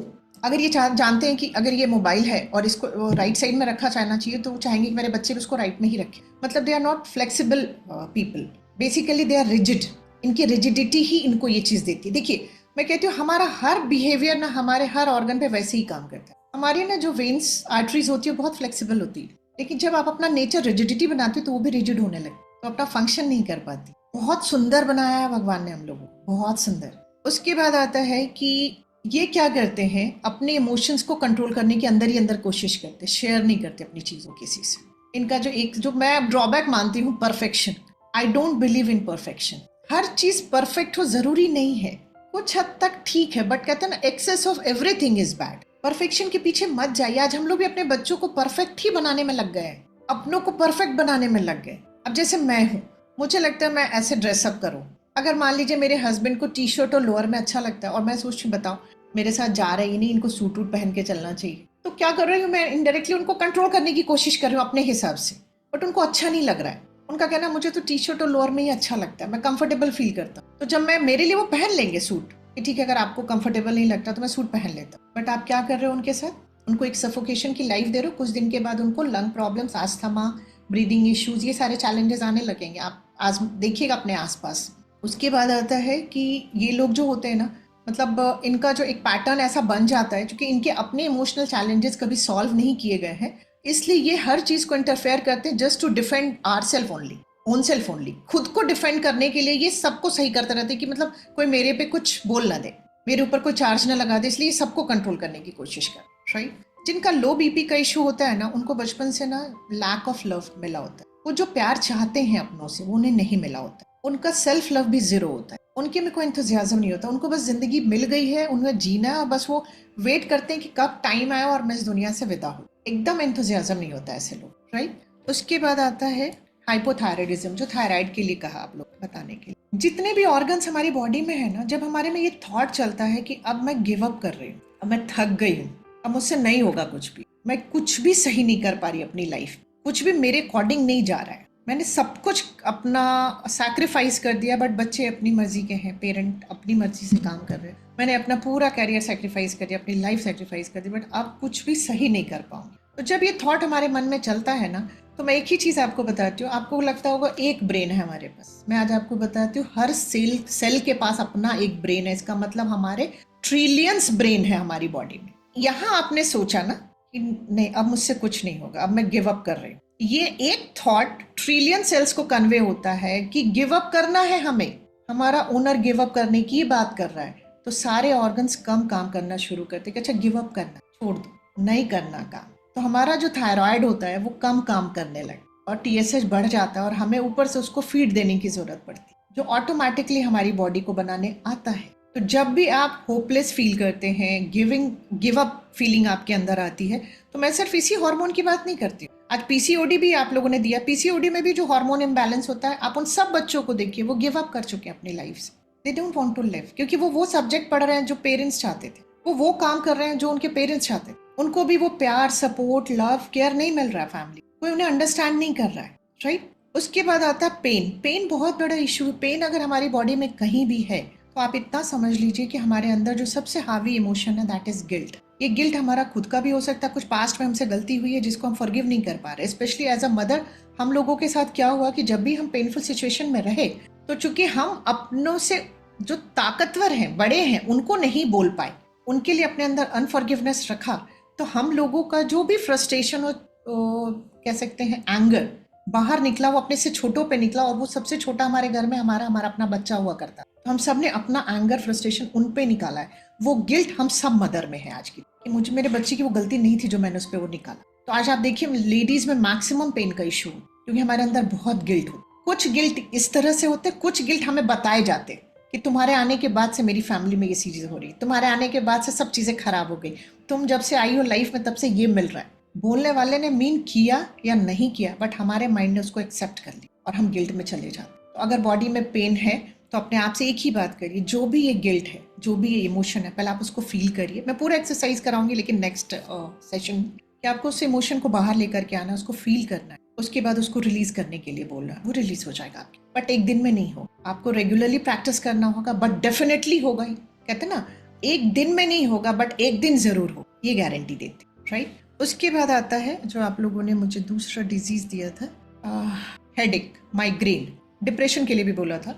अगर ये जानते हैं कि अगर ये मोबाइल है और इसको राइट साइड में रखा जाना चाहिए, तो वो चाहेंगे कि मेरे बच्चे भी उसको राइट में ही रखें। मतलब they are not flexible people, basically they are rigid. इनकी रिजिडिटी ही इनको ये चीज देती है। देखिए मैं कहती हूँ हमारा हर बिहेवियर ना हमारे हर ऑर्गन पे वैसे ही काम करता है। हमारी ना जो वेन्स आर्टरीज होती है बहुत फ्लेक्सिबल होती है, लेकिन जब आप अपना नेचर रिजिडिटी बनाते हो तो वो भी रिजिड होने लगती, तो अपना फंक्शन नहीं कर पाती। बहुत सुंदर बनाया है भगवान ने हम लोगों को, बहुत सुंदर। उसके बाद आता है कि ये क्या करते हैं, अपने इमोशंस को कंट्रोल करने की अंदर ही अंदर कोशिश करते, शेयर नहीं करते अपनी चीजों किसी से। इनका जो मैं ड्रॉबैक मानती हूँ, perfection. I don't believe in perfection. हर चीज परफेक्ट हो जरूरी नहीं है, कुछ हद तक ठीक है, बट कहते हैं ना excess of everything is bad. Perfection के पीछे मत जाइए। आज हम लोग भी अपने बच्चों को परफेक्ट ही बनाने में लग गए हैं, अपनों को परफेक्ट बनाने में लग गए। अब जैसे मैं हूँ, मुझे लगता है मैं ऐसे ड्रेसअप करूँ, अगर मान लीजिए मेरे हस्बैंड को टी शर्ट और लोअर में अच्छा लगता है और मैं सोचती हूँ बताओ मेरे साथ जा रही नहीं, इनको सूट वूट पहन के चलना चाहिए, तो क्या कर रही हूँ मैं, इनडायरेक्टली उनको कंट्रोल करने की कोशिश कर रही हूँ अपने हिसाब से, बट उनको अच्छा नहीं लग रहा है। उनका कहना मुझे तो टी शर्ट और लोअर में ही अच्छा लगता है, मैं कंफर्टेबल फील करता हूँ। तो जब मैं मेरे लिए वो पहन लेंगे सूट, ठीक है, अगर आपको कंफर्टेबल नहीं लगता तो मैं सूट पहन लेता हूँ, बट आप क्या कर रहे हो उनके साथ, उनको एक सफोकेशन की लाइफ दे रहे हो। कुछ दिन के बाद उनको lung problems, asthma, breathing issues, ये सारे चैलेंजेस आने लगेंगे। आप आज देखिएगा अपने आसपास। उसके बाद आता है कि ये लोग जो होते हैं ना, मतलब इनका जो एक पैटर्न ऐसा बन जाता है, क्योंकि इनके अपने इमोशनल चैलेंजेस कभी सॉल्व नहीं किए गए हैं, इसलिए ये हर चीज को इंटरफेयर करते हैं just to defend our self only, own self only. खुद को डिफेंड करने के लिए ये सबको सही करते रहते हैं कि मतलब कोई मेरे पे कुछ बोल ना दे, मेरे ऊपर कोई चार्ज ना लगा दे, इसलिए सबको कंट्रोल करने की कोशिश कर, राइट। जिनका लो बीपी का इशू होता है ना, उनको बचपन से ना लैक ऑफ लव मिला होता है। वो जो प्यार चाहते हैं अपनों से वो उन्हें नहीं मिला होता है। उनका सेल्फ लव भी जीरो होता है, उनके में कोई इंथुजियाज्म नहीं होता। उनको बस जिंदगी मिल गई है, उन्हें जीना है, और बस वो वेट करते हैं कि कब टाइम आए और मैं इस दुनिया से विदा हूँ। एकदम इंथुजियाज्म नहीं होता ऐसे लोग, राइट। उसके बाद आता है हाइपोथायराइडिज्म, जो थायराइड के लिए कहा आप लोग बताने के लिए। जितने भी ऑर्गन्स हमारी बॉडी में है ना, जब हमारे में ये थॉट चलता है कि अब मैं गिव अप कर रही हूँ, अब मैं थक गई हूँ, अब मुझसे नहीं होगा कुछ भी, मैं कुछ भी सही नहीं कर पा रही अपनी लाइफ, कुछ भी मेरे अकॉर्डिंग नहीं जा रहा है, मैंने सब कुछ अपना सैक्रिफाइस कर दिया, बट बच्चे अपनी मर्जी के हैं, पेरेंट अपनी मर्जी से काम कर रहे हैं, मैंने अपना पूरा कैरियर सैक्रिफाइस कर दिया, अपनी लाइफ सैक्रिफाइस कर दी, बट अब कुछ भी सही नहीं कर पाऊंगी। तो जब ये थॉट हमारे मन में चलता है ना, तो मैं एक ही चीज आपको बताती हूँ। आपको लगता होगा एक ब्रेन है हमारे पास, मैं आज आपको बताती हूँ हर सेल के पास अपना एक ब्रेन है। इसका मतलब हमारे ट्रिलियंस ब्रेन है हमारी बॉडी में। यहाँ आपने सोचा ना कि नहीं अब मुझसे कुछ नहीं होगा, अब मैं गिव अप कर रही हूँ, ये एक थॉट ट्रिलियन सेल्स को कन्वे होता है कि गिव अप करना है हमें, हमारा ओनर गिव अप करने की बात कर रहा है, तो सारे ऑर्गन्स कम काम करना शुरू करते कि अच्छा गिव अप करना, छोड़ दो, नहीं करना काम। तो हमारा जो थायराइड होता है वो कम काम करने लगे और टीएसएच बढ़ जाता है और हमें ऊपर से उसको फीड देने की जरूरत पड़ती है। जो ऑटोमेटिकली हमारी बॉडी को बनाने आता है। तो जब भी आप होपलेस फील करते हैं, गिव अप फीलिंग आपके अंदर आती है, तो मैं सिर्फ इसी हार्मोन की बात नहीं करती। आज पीसीओडी भी आप लोगों ने दिया, पीसीओडी में भी जो हार्मोन इम्बैलेंस होता है, आप उन सब बच्चों को देखिए, वो गिव अप कर चुके हैं अपनी लाइफ से। They don't want to live, क्योंकि वो सब्जेक्ट पढ़ रहे हैं जो पेरेंट्स चाहते थे, वो काम कर रहे हैं जो उनके पेरेंट्स चाहते थे। उनको भी वो प्यार, सपोर्ट, लव, केयर नहीं मिल रहा है, फैमिली कोई उन्हें अंडरस्टैंड नहीं कर रहा है, राइट। उसके बाद आता है पेन। पेन बहुत बड़ा इशू है। पेन अगर हमारी बॉडी में कहीं भी है, तो आप इतना समझ लीजिए कि हमारे अंदर जो सबसे हावी इमोशन है, दैट इज गिल्ट। ये गिल्ट हमारा खुद का भी हो सकता है, कुछ पास्ट में हमसे गलती हुई है जिसको हम फॉरगिव नहीं कर पा रहे। स्पेशली एज अ मदर, हम लोगों के साथ क्या हुआ कि जब भी हम पेनफुल सिचुएशन में रहे, तो चूंकि हम अपनों से जो ताकतवर हैं, बड़े हैं, उनको नहीं बोल पाए, उनके लिए अपने अंदर अनफॉरगिवनेस रखा, तो हम लोगों का जो भी फ्रस्ट्रेशन और कह सकते हैं एंगर बाहर निकला, वो अपने से छोटों पे निकला। और वो सबसे छोटा हमारे घर में हमारा अपना बच्चा हुआ करता, तो हम सब ने अपना एंगर, फ्रस्ट्रेशन उन पे निकाला है। वो गिल्ट हम सब मदर में है आज की, कि मुझे, मेरे बच्चे की वो गलती नहीं थी जो मैंने उस पर वो निकाला। तो आज आप देखिए लेडीज में मैक्सिमम पेन का इशू, क्योंकि हमारे अंदर बहुत गिल्ट हो। कुछ गिल्ट इस तरह से होते, कुछ गिल्ट हमें बताए जाते कि तुम्हारे आने के बाद से मेरी फैमिली में ये चीजें हो रही, तुम्हारे आने के बाद से सब चीजें खराब हो गई, तुम जब से आई हो लाइफ में तब से ये मिल रहा है। बोलने वाले ने मीन किया या नहीं किया, बट हमारे माइंड ने उसको एक्सेप्ट कर लिया और हम गिल्ट में चले जाते। तो अगर बॉडी में पेन है, तो अपने आप से एक ही बात करिए, जो भी ये गिल्ट है, जो भी ये इमोशन है, पहले आप उसको फील करिए। मैं पूरा एक्सरसाइज कराऊंगी लेकिन नेक्स्ट सेशन, कि आपको उस इमोशन को बाहर लेकर के आना है, उसको फील करना है, उसके बाद उसको रिलीज करने के लिए बोलना है। वो रिलीज हो जाएगा आपकी, बट एक दिन में नहीं हो, आपको रेगुलरली प्रैक्टिस करना होगा, बट डेफिनेटली होगा ही। कहते ना, एक दिन में नहीं होगा बट एक दिन जरूर हो, ये गारंटी देती, राइट। उसके बाद आता है जो आप लोगों ने मुझे दूसरा डिजीज दिया था, हेडेक, माइग्रेन, डिप्रेशन के लिए भी बोला था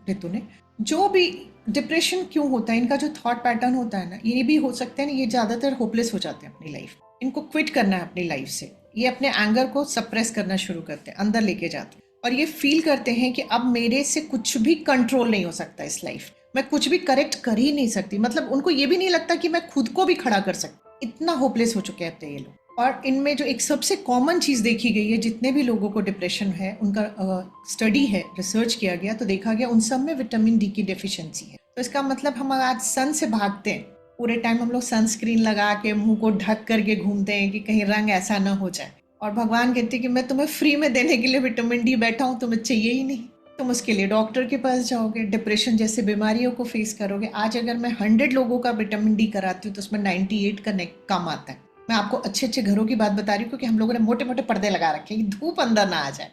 रितु ने। जो भी डिप्रेशन क्यों होता है, इनका जो थॉट पैटर्न होता है ना, ये भी हो सकता है ना, ये ज्यादातर होपलेस हो जाते हैं अपनी लाइफ, इनको क्विट करना है अपनी लाइफ से, ये अपने एंगर को सप्रेस करना शुरू करते हैं, अंदर लेके जाते हैं, और ये फील करते हैं कि अब मेरे से कुछ भी कंट्रोल नहीं हो सकता इस लाइफ, मैं कुछ भी करेक्ट कर ही नहीं सकती। मतलब उनको ये भी नहीं लगता कि मैं खुद को भी खड़ा कर सकती, इतना होपलेस हो चुके हैं ये लोग। और इनमें जो एक सबसे कॉमन चीज देखी गई है, जितने भी लोगों को डिप्रेशन है, उनका स्टडी है, रिसर्च किया गया, तो देखा गया उन सब में विटामिन डी की डेफिशिएंसी है। तो इसका मतलब हम आज सन से भागते हैं, पूरे टाइम हम लोग सनस्क्रीन लगा के मुंह को ढक करके घूमते हैं कि कहीं रंग ऐसा ना हो जाए, और भगवान कहते हैं कि मैं तुम्हें फ्री में देने के लिए विटामिन डी बैठा हूं, तुम्हें चाहिए ही नहीं। तुम उसके लिए डॉक्टर के पास जाओगे, डिप्रेशन जैसे बीमारियों को फेस करोगे। आज अगर मैं 100 लोगों का विटामिन डी कराती हूँ, तो उसमें 98 का कम आता है। मैं आपको अच्छे अच्छे घरों की बात बता रही हूँ, क्योंकि हम लोगों ने मोटे मोटे पर्दे लगा रखे हैं, धूप अंदर ना आ जाए।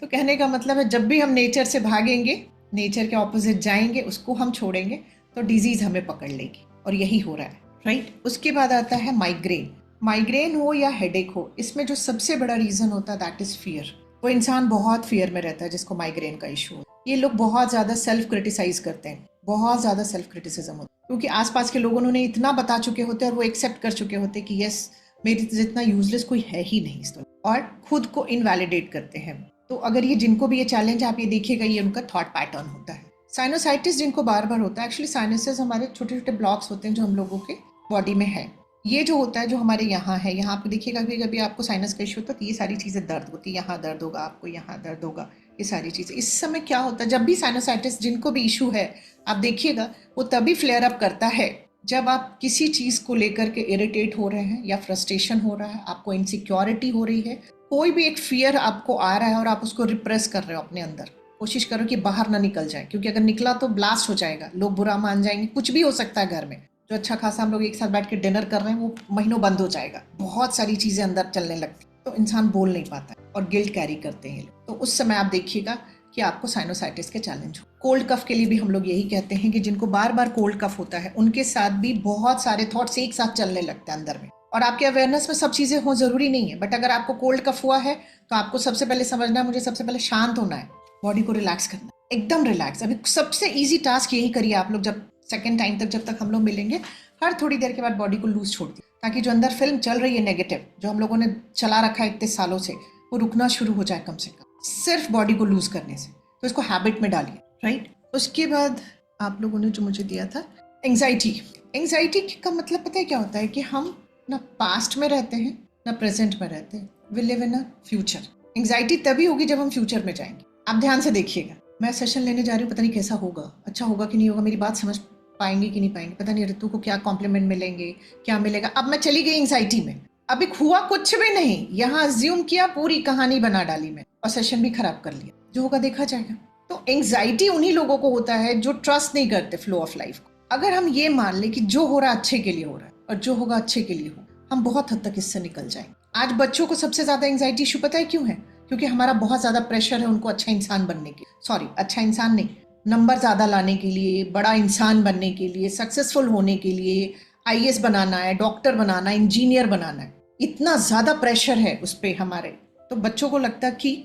तो कहने का मतलब है, जब भी हम नेचर से भागेंगे, नेचर के ऑपोजिट जाएंगे, उसको हम छोड़ेंगे, तो डिजीज हमें पकड़ लेगी, और यही हो रहा है, राइट। उसके बाद आता है माइग्रेन। माइग्रेन हो या हेडेक हो, इसमें जो सबसे बड़ा रीजन होता है, दैट इज फियर। वो इंसान बहुत फियर में रहता है जिसको माइग्रेन का इशू है। ये लोग बहुत ज्यादा सेल्फ क्रिटिसाइज करते हैं, बहुत ज्यादा सेल्फ क्रिटिसिज्म होता है, क्योंकि आसपास के लोगों ने उन्हें इतना बता चुके होते हैं और वो एक्सेप्ट कर चुके होते हैं कि यस, मेरी जितना यूजलेस कोई है ही नहीं इस दुनिया, और खुद को इनवैलिडेट करते हैं। तो अगर ये जिनको भी ये चैलेंज, आप ये देखिएगा, ये उनका थॉट पैटर्न होता है। साइनोसाइटिस जिनको बार बार होता है, एक्चुअली साइनसेस हमारे छोटे छोटे ब्लॉक्स होते हैं जो हम लोगों के बॉडी में है। ये जो होता है, जो हमारे यहाँ है, यहाँ पे देखिएगा, कभी कभी आपको साइनस का इशू होता है, तो ये सारी चीजें दर्द होती है, यहाँ दर्द होगा आपको, यहाँ दर्द होगा, ये सारी चीजें। इस समय क्या होता है, जब भी साइनोसाइटिस जिनको भी इशू है, आप देखिएगा, वो तभी फ्लेयर अप करता है जब आप किसी चीज को लेकर के इरिटेट हो रहे हैं, या फ्रस्ट्रेशन हो रहा है, आपको इनसिक्योरिटी हो रही है, कोई भी एक फियर आपको आ रहा है और आप उसको रिप्रेस कर रहे हो अपने अंदर। कोशिश करो कि बाहर ना निकल जाए, क्योंकि अगर निकला तो ब्लास्ट हो जाएगा, लोग बुरा मान जाएंगे, कुछ भी हो सकता है घर में। जो अच्छा खासा हम लोग एक साथ बैठ के डिनर कर रहे हैं, वो महीनों बंद हो जाएगा, बहुत सारी चीजें अंदर चलने लगती, तो इंसान बोल नहीं पाता है, और गिल्ट कैरी करते हैं लोग। तो उस समय आप देखिएगा कि आपको साइनोसाइटिस के चैलेंज हो। कोल्ड कफ के लिए भी हम लोग यही कहते हैं कि जिनको बार बार कोल्ड कफ होता है, उनके साथ भी बहुत सारे थॉट्स एक साथ चलने लगते हैं अंदर में। और आपके अवेयरनेस में सब चीजें हो जरूरी नहीं है, बट अगर आपको कोल्ड कफ हुआ है, तो आपको सबसे पहले समझना है, मुझे सबसे पहले शांत होना है, बॉडी को रिलैक्स करना है, एकदम रिलैक्स। अभी सबसे इजी टास्क यही करिए आप लोग, जब सेकेंड टाइम तक, जब तक हम लोग मिलेंगे, हर थोड़ी देर के बाद बॉडी को लूज छोड़ दिए, ताकि जो अंदर फिल्म चल रही है नेगेटिव, जो हम लोगों ने चला रखा है इतने सालों से, वो रुकना शुरू हो जाए कम से कम, सिर्फ बॉडी को लूज करने से। तो इसको हैबिट में डालिए, राइट। उसके बाद आप लोगों ने जो मुझे दिया था, एंग्जाइटी। एंग्जाइटी का मतलब पता है क्या होता है, कि हम ना पास्ट में रहते हैं ना प्रेजेंट में रहते हैं, we live in a future. Anxiety तभी होगी जब हम फ्यूचर में जाएंगे। आप ध्यान से देखिएगा, मैं सेशन लेने जा रही हूँ, पता नहीं कैसा होगा, अच्छा होगा कि नहीं होगा, मेरी बात समझ पाएंगे कि नहीं पाएंगे, पता नहीं ऋतु को क्या कॉम्प्लीमेंट मिलेंगे, क्या मिलेगा। अब मैं चली गई एंग्जाइटी में, अभी हुआ कुछ भी नहीं, यहाँ अज्यूम किया, पूरी कहानी बना डाली मैं और सेशन भी खराब कर लिया। जो होगा देखा जाएगा। तो एंग्जाइटी उन्हीं लोगों को होता है जो ट्रस्ट नहीं करते फ्लो ऑफ लाइफ को। अगर हम ये मान ले कि जो हो रहा है अच्छे के लिए हो रहा है और जो होगा अच्छे के लिए हो, हम बहुत हद तक इससे निकल जाएंगे। आज बच्चों को सबसे ज्यादा एंग्जाइटी इशू पता है क्यों है? क्योंकि हमारा बहुत ज्यादा प्रेशर है उनको अच्छा इंसान बनने के, सॉरी अच्छा इंसान नहीं, नंबर ज्यादा लाने के लिए, बड़ा इंसान बनने के लिए, सक्सेसफुल होने के लिए, आईएएस बनाना है, डॉक्टर बनाना है, इंजीनियर बनाना है, इतना ज्यादा प्रेशर है उस पे हमारे। तो बच्चों को लगता कि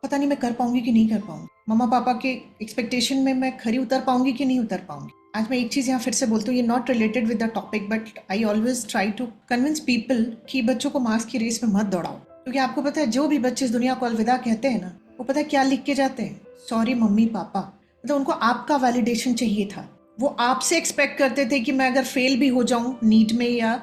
पता नहीं मैं कर पाऊंगी कि नहीं कर पाऊंगी, मम्मा पापा के एक्सपेक्टेशन में मैं खरी उतर पाऊंगी कि नहीं उतर पाऊंगी। आज मैं एक चीज यहाँ फिर से बोलती हूँ, ये not related with the topic, but I always try to convince people कि बच्चों को मार्क्स की रेस में मत दौड़ाओ। क्योंकि आपको पता है जो भी बच्चे इस दुनिया को अलविदा कहते हैं ना, वो पता है क्या लिख के जाते हैं? Sorry mummy papa. मतलब उनको आपका वैलिडेशन चाहिए था। वो आपसे एक्सपेक्ट करते थे कि मैं अगर फेल भी हो जाऊं नीट में या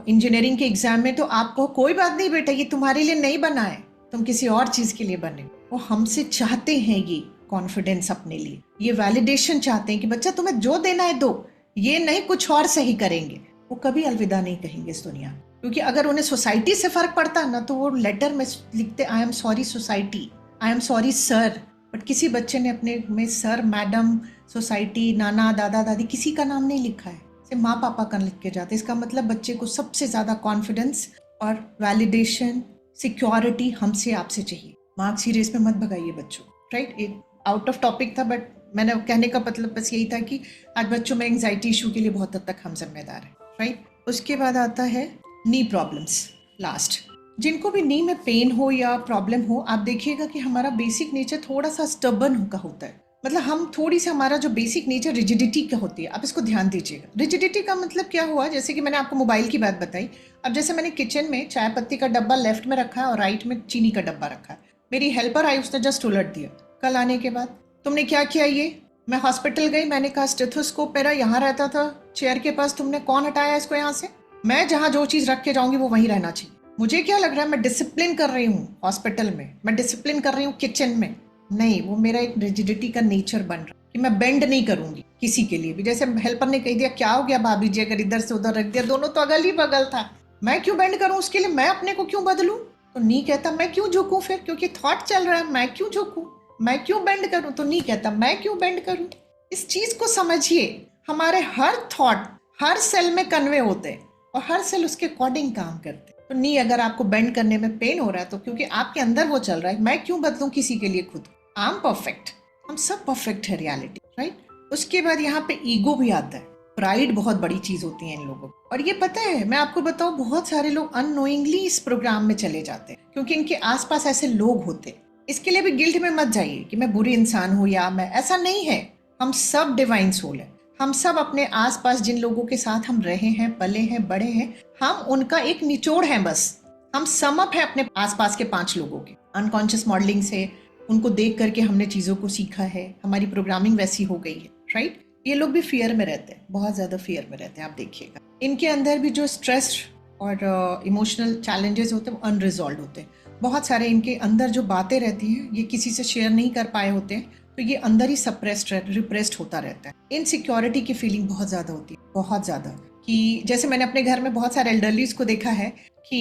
इंजीनियरिंग के एग्जाम में तो आपको कोई बात नहीं बेटा, ये तुम्हारे लिए नहीं बना है, तुम किसी और चीज के लिए बने। वो हमसे चाहते हैं ये कॉन्फिडेंस अपने लिए, ये वैलिडेशन चाहते हैं कि बच्चा तुम्हें जो देना है दो, ये नहीं कुछ और सही करेंगे। वो कभी अलविदा नहीं कहेंगे इस दुनिया, क्योंकि अगर उन्हें सोसाइटी से फर्क पड़ता ना तो वो लेटर में लिखते I am sorry society, I am sorry sir. But किसी बच्चे ने अपने में सर, मैडम, सोसाइटी, नाना, दादा, दादी किसी का नाम नहीं लिखा है, सिर्फ माँ पापा का लिख के जाते। इसका मतलब बच्चे को सबसे ज्यादा कॉन्फिडेंस और वैलिडेशन, सिक्योरिटी हमसे आपसे चाहिए। मार्क्स की रेस में मत भगाइए बच्चों, राइट? एक आउट ऑफ टॉपिक था, बट मैंने कहने का मतलब बस यही था कि आज बच्चों में एंग्जाइटी इशू के लिए बहुत हद तक हम जिम्मेदार हैं, राइट? उसके बाद आता है नी प्रॉब्लम्स, लास्ट। जिनको भी नी में पेन हो या प्रॉब्लम हो, आप देखिएगा कि हमारा बेसिक नेचर थोड़ा सा स्टबर्न का होता है। मतलब हम थोड़ी सी, हमारा जो बेसिक नेचर रिजिडिटी का होती है, आप इसको ध्यान दीजिएगा। रिजिडिटी का मतलब क्या हुआ? जैसे कि मैंने आपको मोबाइल की बात बताई, अब जैसे मैंने किचन में चाय पत्ती का डब्बा लेफ्ट में रखा है और राइट में चीनी का डब्बा रखा है। मेरी हेल्पर आई, उसने जस्ट उलट दिया। कल आने के बाद तुमने क्या किया? ये मैं हॉस्पिटल गई, मैंने कहा स्टेथोस्कोप मेरा यहाँ रहता था चेयर के पास, तुमने कौन हटाया इसको यहाँ से? मैं जहाँ जो चीज रख के जाऊंगी वो वहीं रहना चाहिए। मुझे क्या लग रहा है मैं डिसिप्लिन कर रही हूँ हॉस्पिटल में, मैं डिसिप्लिन कर रही हूँ किचन में? नहीं, वो मेरा एक रिजिडिटी का नेचर बन रहा है कि मैं बेंड नहीं करूंगी किसी के लिए भी। जैसे हेल्पर ने कह दिया क्या हो गया भाभी जी अगर इधर से उधर रख दिया, दोनों तो अगल ही बगल था, मैं क्यों बेंड करूं उसके लिए? मैं अपने को क्यों बदलूं? तो नहीं कहता मैं क्यों झुकूं फिर, क्योंकि थॉट चल रहा है मैं क्यों झुकूं, मैं क्यों बेंड करूं? तो नहीं कहता मैं क्यों बेंड करूं। इस चीज को समझिए, हमारे हर थॉट हर सेल में कन्वे होते हैं और हर सेल उसके अकॉर्डिंग काम करते हैं। तो नहीं, अगर आपको बेंड करने में पेन हो रहा है तो क्योंकि आपके अंदर वो चल रहा है, मैं क्यों बदलूं किसी के लिए खुद? आई एम परफेक्ट, हम सब परफेक्ट है रियलिटी, राइट? उसके बाद यहाँ पे ईगो भी आता है, प्राइड बहुत बड़ी चीज होती है इन लोगों को। और ये पता है, मैं आपको बताऊं, बहुत सारे लोग अननोइंगली इस प्रोग्राम में चले जाते हैं क्योंकि इनके आसपास ऐसे लोग होते हैं। इसके लिए भी गिल्ट में मत जाइए कि मैं बुरी इंसान हूं या मैं, ऐसा नहीं है। हम सब डिवाइन सोल है, हम सब अपने आसपास जिन लोगों के साथ हम रहे हैं, पले हैं, बड़े हैं, हम उनका एक निचोड़ है बस। हम सम अप है अपने आसपास के 5 लोगों के। अनकॉन्शियस मॉडलिंग से उनको देख करके हमने चीजों को सीखा है, हमारी प्रोग्रामिंग वैसी हो गई है, राइट? ये लोग भी फियर में रहते हैं, बहुत ज्यादा फियर में रहते हैं। आप देखिएगा इनके अंदर भी जो स्ट्रेस और इमोशनल चैलेंजेस होते हैं वो अनरिजॉल्व होते हैं। बहुत सारे इनके अंदर जो बातें रहती हैं ये किसी से शेयर नहीं कर पाए होते हैं, तो ये अंदर ही सप्रेस्ड, रिप्रेस्ड होता रहता है। इनसिक्योरिटी की फीलिंग बहुत ज्यादा होती है, बहुत ज्यादा। कि जैसे मैंने अपने घर में बहुत सारे एल्डरलीज को देखा है कि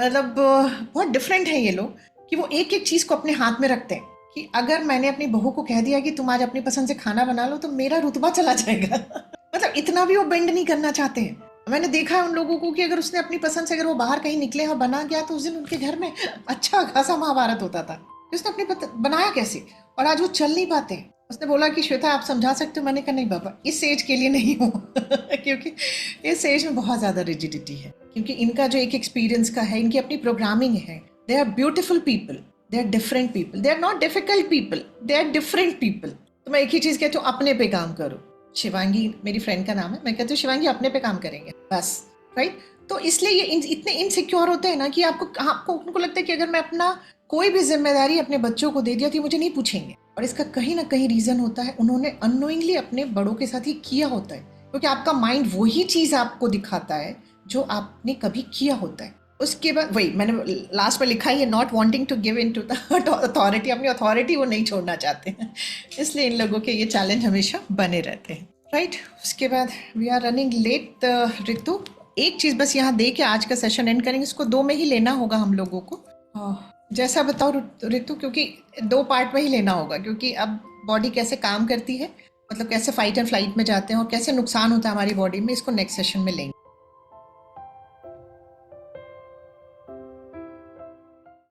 मतलब बहुत डिफरेंट है ये लोग, कि वो एक एक चीज को अपने हाथ में रखते हैं कि अगर मैंने अपनी बहू को कह दिया कि तुम आज अपनी पसंद से खाना बना लो तो मेरा रुतबा चला जाएगा। मतलब इतना भी वो बेंड नहीं करना चाहते हैं। मैंने देखा है उन लोगों को कि अगर उसने अपनी पसंद से, अगर वो बाहर कहीं निकले और बना गया तो उस दिन उनके घर में अच्छा खासा महाभारत होता था। उसने अपनी बनाया कैसे, और आज वो चल नहीं पाते। उसने बोला कि श्वेता आप समझा सकते हो? मैंने कहा नहीं बाबा, इस एज के लिए नहीं हो क्योंकि इस एज में बहुत ज्यादा रिजिडिटी है, क्योंकि इनका जो एक एक्सपीरियंस का है, इनकी अपनी प्रोग्रामिंग है। They are beautiful people, they are different people, they are not difficult people, they are different people. तो मैं एक ही चीज कहती हूँ, अपने पे काम करो। शिवांगी मेरी फ्रेंड का नाम है, मैं कहती हूँ शिवांगी अपने पे काम करेंगे बस, राइट? तो इसलिए ये इतने इनसिक्योर होते हैं ना कि आपको उनको लगता है कि अगर मैं अपना कोई भी जिम्मेदारी अपने बच्चों को दे दिया तो मुझे नहीं पूछेंगे। और इसका कहीं ना कहीं रीजन होता है, उन्होंने अननोइंगली अपने बड़ों के साथ ही किया होता है, क्योंकि आपका माइंड वही चीज आपको दिखाता है जो आपने कभी किया होता है। उसके बाद वही मैंने लास्ट में लिखा ही है, not wanting to give in to the authority, अपनी अथॉरिटी वो नहीं छोड़ना चाहते हैं, इसलिए इन लोगों के ये चैलेंज हमेशा बने रहते हैं, राइट। उसके बाद वी आर रनिंग लेट ऋतु, एक चीज़ बस यहाँ दे के आज का सेशन एंड करेंगे, इसको 2 में ही लेना होगा हम लोगों को। जैसा बताओ ऋतु, क्योंकि 2 पार्ट में ही लेना होगा, क्योंकि अब बॉडी कैसे काम करती है, मतलब कैसे फाइट एंड फ्लाइट में जाते हैं और कैसे नुकसान होता है हमारी बॉडी में, इसको नेक्स्ट सेशन में लेंगे।